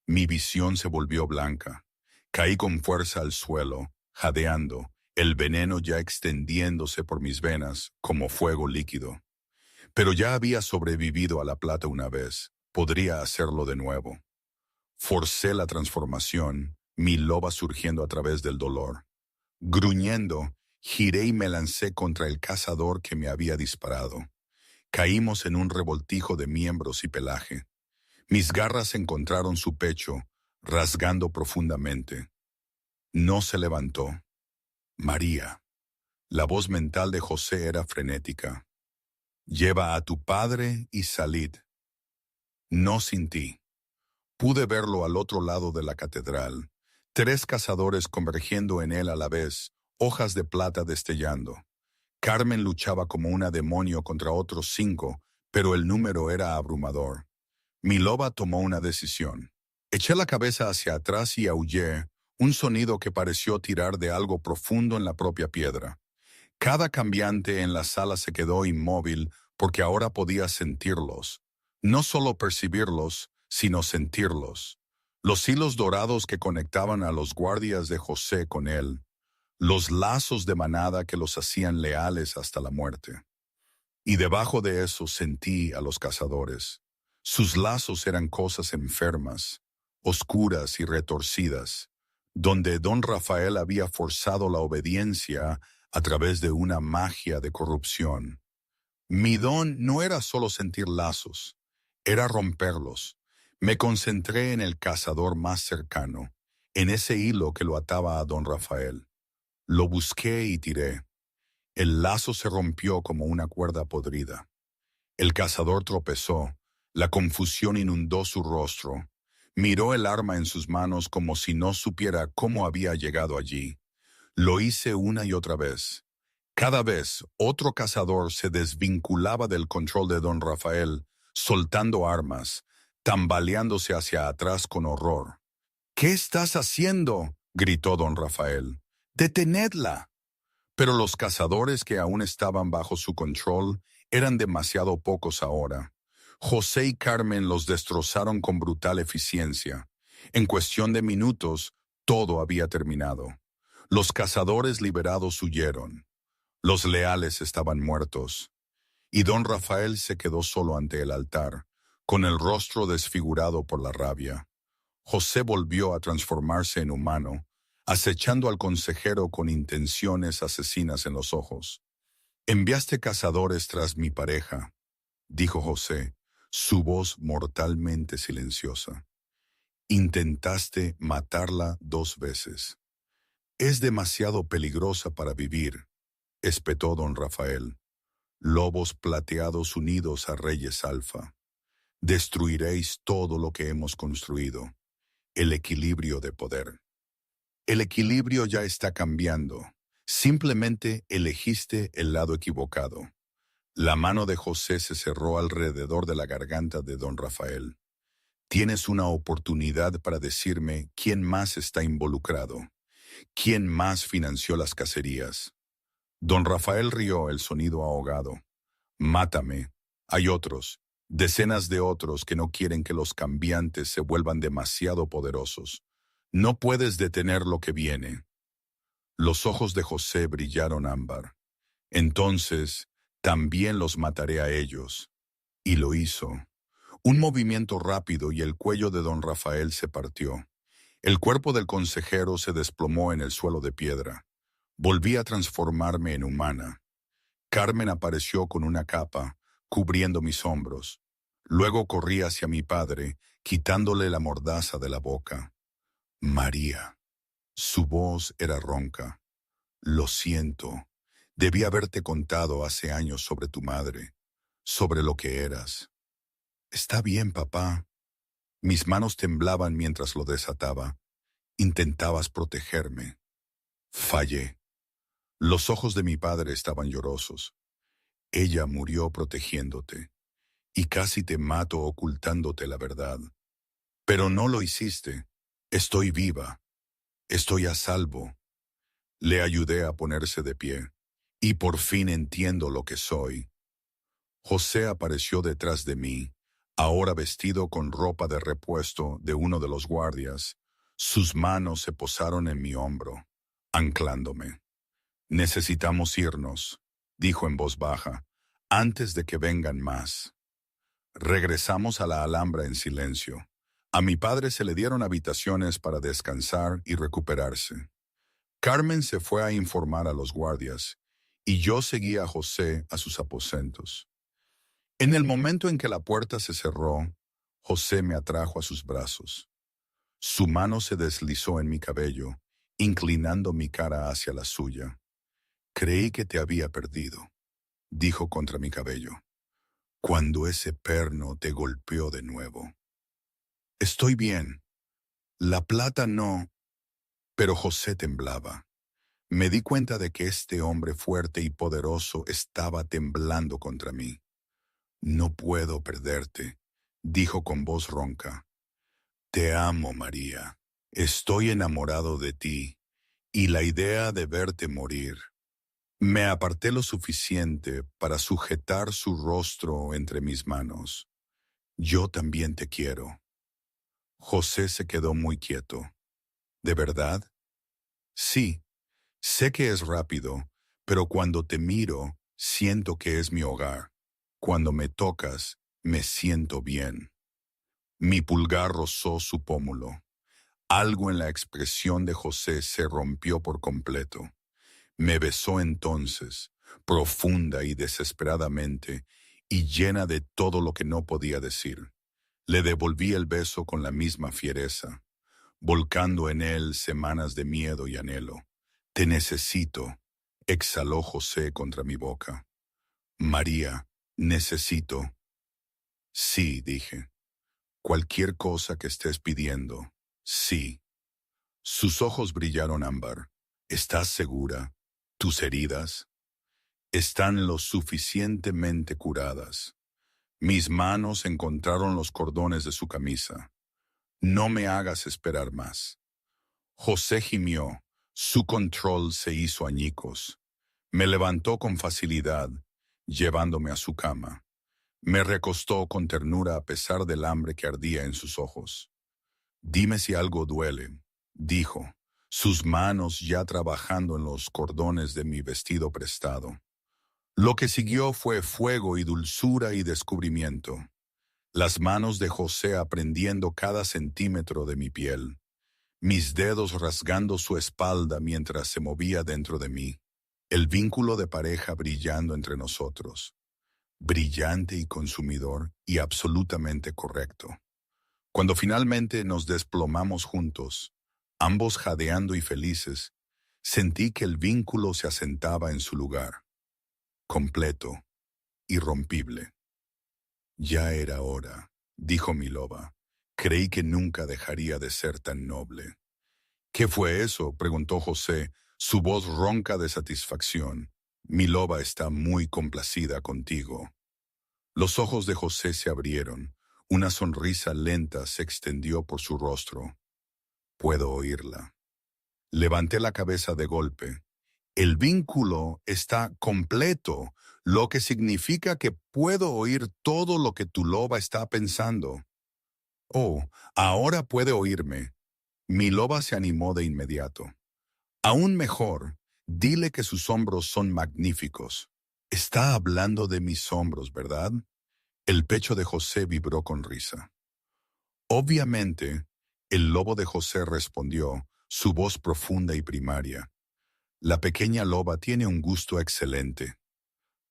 Mi visión se volvió blanca. Caí con fuerza al suelo, jadeando, el veneno ya extendiéndose por mis venas como fuego líquido. Pero ya había sobrevivido a la plata una vez, podría hacerlo de nuevo. Forcé la transformación, mi loba surgiendo a través del dolor. Gruñendo, giré y me lancé contra el cazador que me había disparado. Caímos en un revoltijo de miembros y pelaje. Mis garras encontraron su pecho, rasgando profundamente. No se levantó. María. La voz mental de José era frenética. Lleva a tu padre y salid. No sin ti. Pude verlo al otro lado de la catedral. 3 cazadores convergiendo en él a la vez, hojas de plata destellando. Carmen luchaba como una demonio contra otros 5, pero el número era abrumador. Mi loba tomó una decisión. Eché la cabeza hacia atrás y aullé, un sonido que pareció tirar de algo profundo en la propia piedra. Cada cambiante en la sala se quedó inmóvil porque ahora podía sentirlos. No solo percibirlos, sino sentirlos. Los hilos dorados que conectaban a los guardias de José con él. Los lazos de manada que los hacían leales hasta la muerte. Y debajo de eso sentí a los cazadores. Sus lazos eran cosas enfermas, oscuras y retorcidas, donde don Rafael había forzado la obediencia a través de una magia de corrupción. Mi don no era solo sentir lazos, era romperlos. Me concentré en el cazador más cercano, en ese hilo que lo ataba a don Rafael. Lo busqué y tiré. El lazo se rompió como una cuerda podrida. El cazador tropezó, la confusión inundó su rostro. Miró el arma en sus manos como si no supiera cómo había llegado allí. Lo hice una y otra vez. Cada vez otro cazador se desvinculaba del control de don Rafael, soltando armas, tambaleándose hacia atrás con horror. «¿Qué estás haciendo?», gritó don Rafael. «¡Detenedla!». Pero los cazadores que aún estaban bajo su control eran demasiado pocos ahora. José y Carmen los destrozaron con brutal eficiencia. En cuestión de minutos, todo había terminado. Los cazadores liberados huyeron. Los leales estaban muertos, y don Rafael se quedó solo ante el altar, con el rostro desfigurado por la rabia. José volvió a transformarse en humano, acechando al consejero con intenciones asesinas en los ojos. Enviaste cazadores tras mi pareja, dijo José, su voz mortalmente silenciosa. Intentaste matarla 2 veces. Es demasiado peligrosa para vivir, espetó don Rafael. Lobos plateados unidos a reyes alfa. Destruiréis todo lo que hemos construido, el equilibrio de poder. El equilibrio ya está cambiando. Simplemente elegiste el lado equivocado. La mano de José se cerró alrededor de la garganta de don Rafael. Tienes una oportunidad para decirme quién más está involucrado, quién más financió las cacerías. Don Rafael rió el sonido ahogado. Mátame. Hay otros, decenas de otros que no quieren que los cambiantes se vuelvan demasiado poderosos. No puedes detener lo que viene. Los ojos de José brillaron ámbar. Entonces, también los mataré a ellos. Y lo hizo. Un movimiento rápido y el cuello de don Rafael se partió. El cuerpo del consejero se desplomó en el suelo de piedra. Volví a transformarme en humana. Carmen apareció con una capa, cubriendo mis hombros. Luego corrí hacia mi padre, quitándole la mordaza de la boca. María. Su voz era ronca. Lo siento. Debí haberte contado hace años sobre tu madre, sobre lo que eras. Está bien, papá. Mis manos temblaban mientras lo desataba. Intentabas protegerme. Fallé. Los ojos de mi padre estaban llorosos. Ella murió protegiéndote, y casi te mato ocultándote la verdad. Pero no lo hiciste. Estoy viva. Estoy a salvo. Le ayudé a ponerse de pie, y por fin entiendo lo que soy. José apareció detrás de mí, ahora vestido con ropa de repuesto de uno de los guardias. Sus manos se posaron en mi hombro, anclándome. Necesitamos irnos, dijo en voz baja, antes de que vengan más. Regresamos a la Alhambra en silencio. A mi padre se le dieron habitaciones para descansar y recuperarse. Carmen se fue a informar a los guardias, y yo seguí a José a sus aposentos. En el momento en que la puerta se cerró, José me atrajo a sus brazos. Su mano se deslizó en mi cabello, inclinando mi cara hacia la suya. Creí que te había perdido, dijo contra mi cabello, cuando ese perno te golpeó de nuevo. Estoy bien. La plata no. Pero José temblaba. Me di cuenta de que este hombre fuerte y poderoso estaba temblando contra mí. No puedo perderte, dijo con voz ronca. Te amo, María. Estoy enamorado de ti, y la idea de verte morir. Me aparté lo suficiente para sujetar su rostro entre mis manos. Yo también te quiero. José se quedó muy quieto. ¿De verdad? Sí, sé que es rápido, pero cuando te miro, siento que es mi hogar. Cuando me tocas, me siento bien. Mi pulgar rozó su pómulo. Algo en la expresión de José se rompió por completo. Me besó entonces, profunda y desesperadamente, y llena de todo lo que no podía decir. Le devolví el beso con la misma fiereza, volcando en él semanas de miedo y anhelo. Te necesito, exhaló José contra mi boca. María, necesito. Sí, dije. Cualquier cosa que estés pidiendo, sí. Sus ojos brillaron ámbar. ¿Estás segura? ¿Tus heridas? Están lo suficientemente curadas. Mis manos encontraron los cordones de su camisa. No me hagas esperar más. José gimió. Su control se hizo añicos. Me levantó con facilidad, llevándome a su cama. Me recostó con ternura a pesar del hambre que ardía en sus ojos. Dime si algo duele, dijo, sus manos ya trabajando en los cordones de mi vestido prestado. Lo que siguió fue fuego y dulzura y descubrimiento. Las manos de José aprendiendo cada centímetro de mi piel, mis dedos rasgando su espalda mientras se movía dentro de mí, el vínculo de pareja brillando entre nosotros, brillante y consumidor y absolutamente correcto. Cuando finalmente nos desplomamos juntos, ambos jadeando y felices, sentí que el vínculo se asentaba en su lugar, completo, irrompible. Ya era hora, dijo mi loba. Creí que nunca dejaría de ser tan noble. ¿Qué fue eso?, preguntó José, su voz ronca de satisfacción. Mi loba está muy complacida contigo. Los ojos de José se abrieron, una sonrisa lenta se extendió por su rostro. Puedo oírla. Levanté la cabeza de golpe. El vínculo está completo, lo que significa que puedo oír todo lo que tu loba está pensando. Oh, ahora puede oírme. Mi loba se animó de inmediato. Aún mejor, dile que sus hombros son magníficos. Está hablando de mis hombros, ¿verdad? El pecho de José vibró con risa. Obviamente, el lobo de José respondió, su voz profunda y primaria. La pequeña loba tiene un gusto excelente.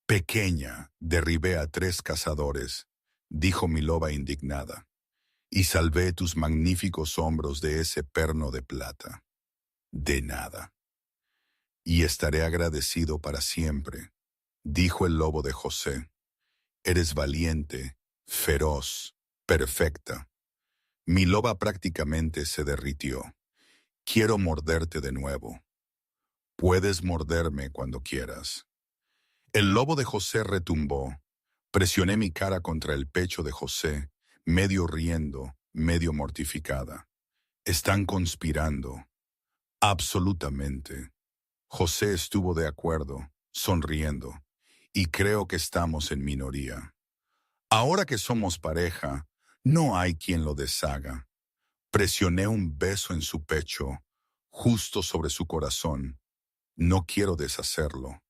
Pequeña, derribé a 3 cazadores, dijo mi loba indignada, y salvé tus magníficos hombros de ese perno de plata. De nada. Y estaré agradecido para siempre, dijo el lobo de José. Eres valiente, feroz, perfecta. Mi loba prácticamente se derritió. Quiero morderte de nuevo. Puedes morderme cuando quieras. El lobo de José retumbó. Presioné mi cara contra el pecho de José, medio riendo, medio mortificada. Están conspirando. Absolutamente. José estuvo de acuerdo, sonriendo, y creo que estamos en minoría. Ahora que somos pareja, no hay quien lo deshaga. Presioné un beso en su pecho, justo sobre su corazón. No quiero deshacerlo.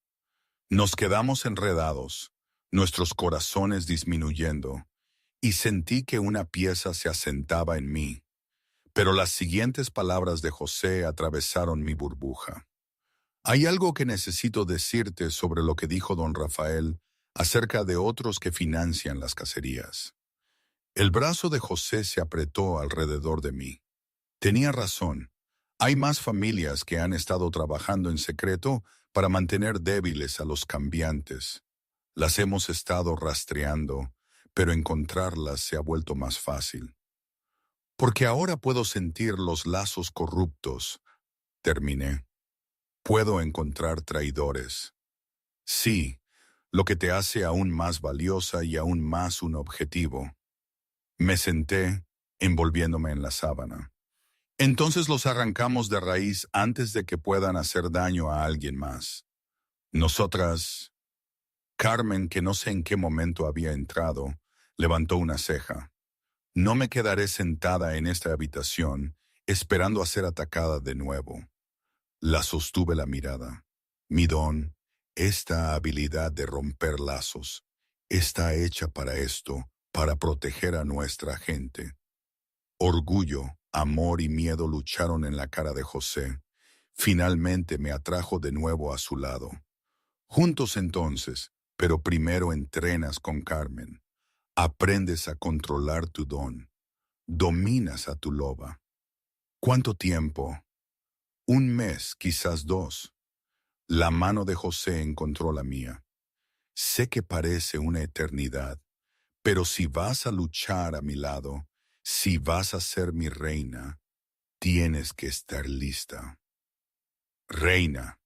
Nos quedamos enredados, nuestros corazones disminuyendo, y sentí que una pieza se asentaba en mí. Pero las siguientes palabras de José atravesaron mi burbuja. Hay algo que necesito decirte sobre lo que dijo don Rafael acerca de otros que financian las cacerías. El brazo de José se apretó alrededor de mí. Tenía razón. Hay más familias que han estado trabajando en secreto para mantener débiles a los cambiantes. Las hemos estado rastreando, pero encontrarlas se ha vuelto más fácil. Porque ahora puedo sentir los lazos corruptos. Terminé. Puedo encontrar traidores. Sí, lo que te hace aún más valiosa y aún más un objetivo. Me senté, envolviéndome en la sábana. Entonces los arrancamos de raíz antes de que puedan hacer daño a alguien más. Nosotras... Carmen, que no sé en qué momento había entrado, levantó una ceja. No me quedaré sentada en esta habitación esperando a ser atacada de nuevo. La sostuve la mirada. Mi don, esta habilidad de romper lazos, está hecha para esto, para proteger a nuestra gente. Orgullo, amor y miedo lucharon en la cara de José. Finalmente me atrajo de nuevo a su lado. Juntos entonces, pero primero entrenas con Carmen. Aprendes a controlar tu don. Dominas a tu loba. ¿Cuánto tiempo? 1 mes, quizás 2. La mano de José encontró la mía. Sé que parece una eternidad, pero si vas a luchar a mi lado, si vas a ser mi reina, tienes que estar lista. Reina.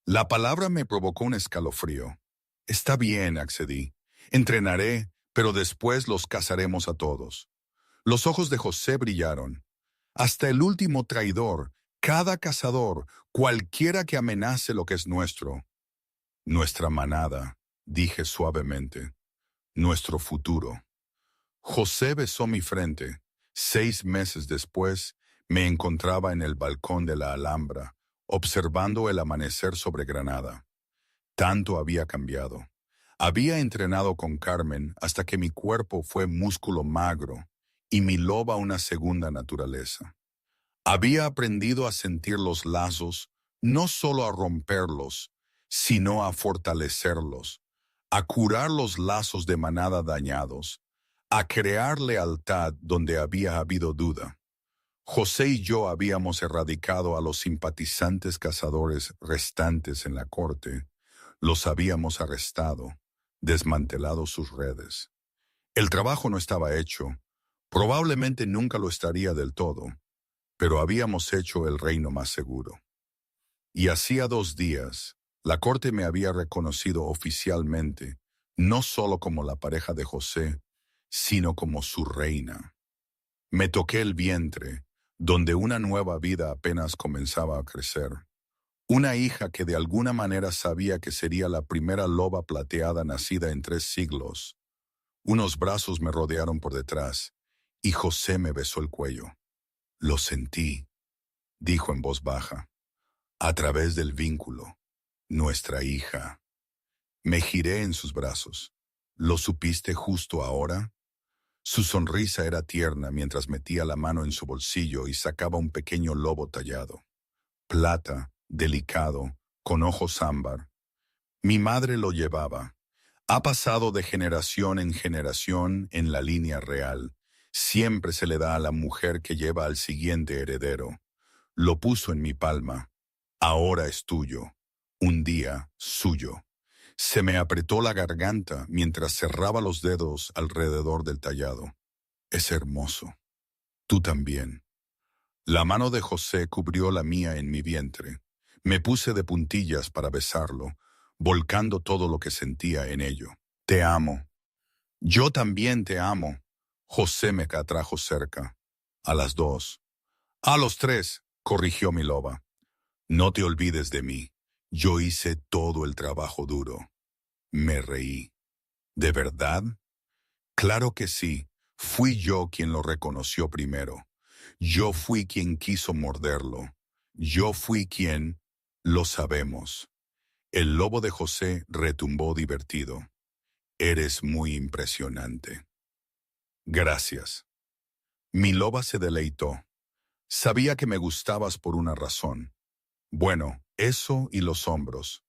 La palabra me provocó un escalofrío. Está bien, accedí. Entrenaré, pero después los cazaremos a todos. Los ojos de José brillaron. Hasta el último traidor, cada cazador, cualquiera que amenace lo que es nuestro. Nuestra manada, dije suavemente. Nuestro futuro. José besó mi frente. 6 meses después, Me encontraba en el balcón de la Alhambra, observando el amanecer sobre Granada. Tanto había cambiado. Había entrenado con Carmen hasta que mi cuerpo fue músculo magro y mi loba una segunda naturaleza. Había aprendido a sentir los lazos, no solo a romperlos, sino a fortalecerlos, a curar los lazos de manada dañados, a crear lealtad donde había habido duda. José y yo habíamos erradicado a los simpatizantes cazadores restantes en la corte. Los habíamos arrestado, desmantelado sus redes. El trabajo no estaba hecho, probablemente nunca lo estaría del todo, pero habíamos hecho el reino más seguro. Y hacía 2 días, la corte me había reconocido oficialmente, no solo como la pareja de José, sino como su reina. Me toqué el vientre, donde una nueva vida apenas comenzaba a crecer. Una hija que de alguna manera sabía que sería la primera loba plateada nacida en 3 siglos. Unos brazos me rodearon por detrás, y José me besó el cuello. Lo sentí, dijo en voz baja, a través del vínculo, nuestra hija. Me giré en sus brazos. ¿Lo supiste justo ahora? Su sonrisa era tierna mientras metía la mano en su bolsillo y sacaba un pequeño lobo tallado. Plata, delicado, con ojos ámbar. Mi madre lo llevaba. Ha pasado de generación en generación en la línea real. Siempre se le da a la mujer que lleva al siguiente heredero. Lo puso en mi palma. Ahora es tuyo. Un día, suyo. Se me apretó la garganta mientras cerraba los dedos alrededor del tallado. Es hermoso. Tú también. La mano de José cubrió la mía en mi vientre. Me puse de puntillas para besarlo, volcando todo lo que sentía en ello. Te amo. Yo también te amo. José me atrajo cerca. A las 2. A los 3, corrigió mi loba. No te olvides de mí. Yo hice todo el trabajo duro. Me reí. ¿De verdad? Claro que sí. Fui yo quien lo reconoció primero. Yo fui quien quiso morderlo. Yo fui quien... Lo sabemos. El lobo de José retumbó divertido. Eres muy impresionante. Gracias. Mi loba se deleitó. Sabía que me gustabas por una razón. Bueno, eso y los hombros.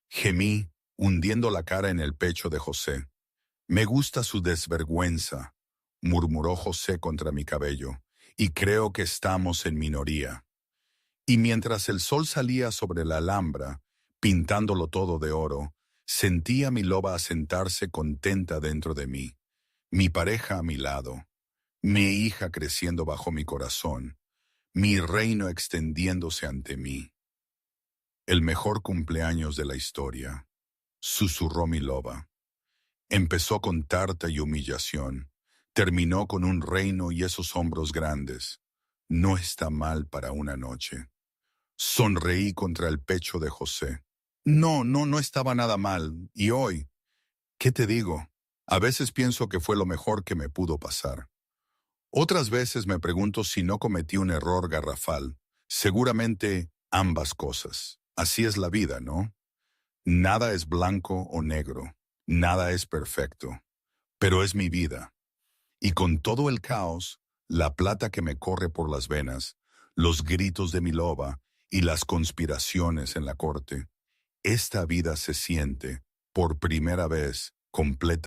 Gemí, hundiendo la cara en el pecho de José. Me gusta su desvergüenza, murmuró José contra mi cabello, y creo que estamos en minoría. Y mientras el sol salía sobre la Alhambra, pintándolo todo de oro, sentía a mi loba asentarse contenta dentro de mí, mi pareja a mi lado, mi hija creciendo bajo mi corazón, mi reino extendiéndose ante mí. El mejor cumpleaños de la historia, susurró mi loba. Empezó con tarta y humillación, terminó con un reino y esos hombros grandes. No está mal para una noche. Sonreí contra el pecho de José. No estaba nada mal. Y hoy, ¿qué te digo? A veces pienso que fue lo mejor que me pudo pasar. Otras veces me pregunto si no cometí un error garrafal. Seguramente ambas cosas. Así es la vida, ¿no? Nada es blanco o negro. Nada es perfecto. Pero es mi vida. Y con todo el caos, la plata que me corre por las venas, los gritos de mi loba y las conspiraciones en la corte, esta vida se siente, por primera vez, completa.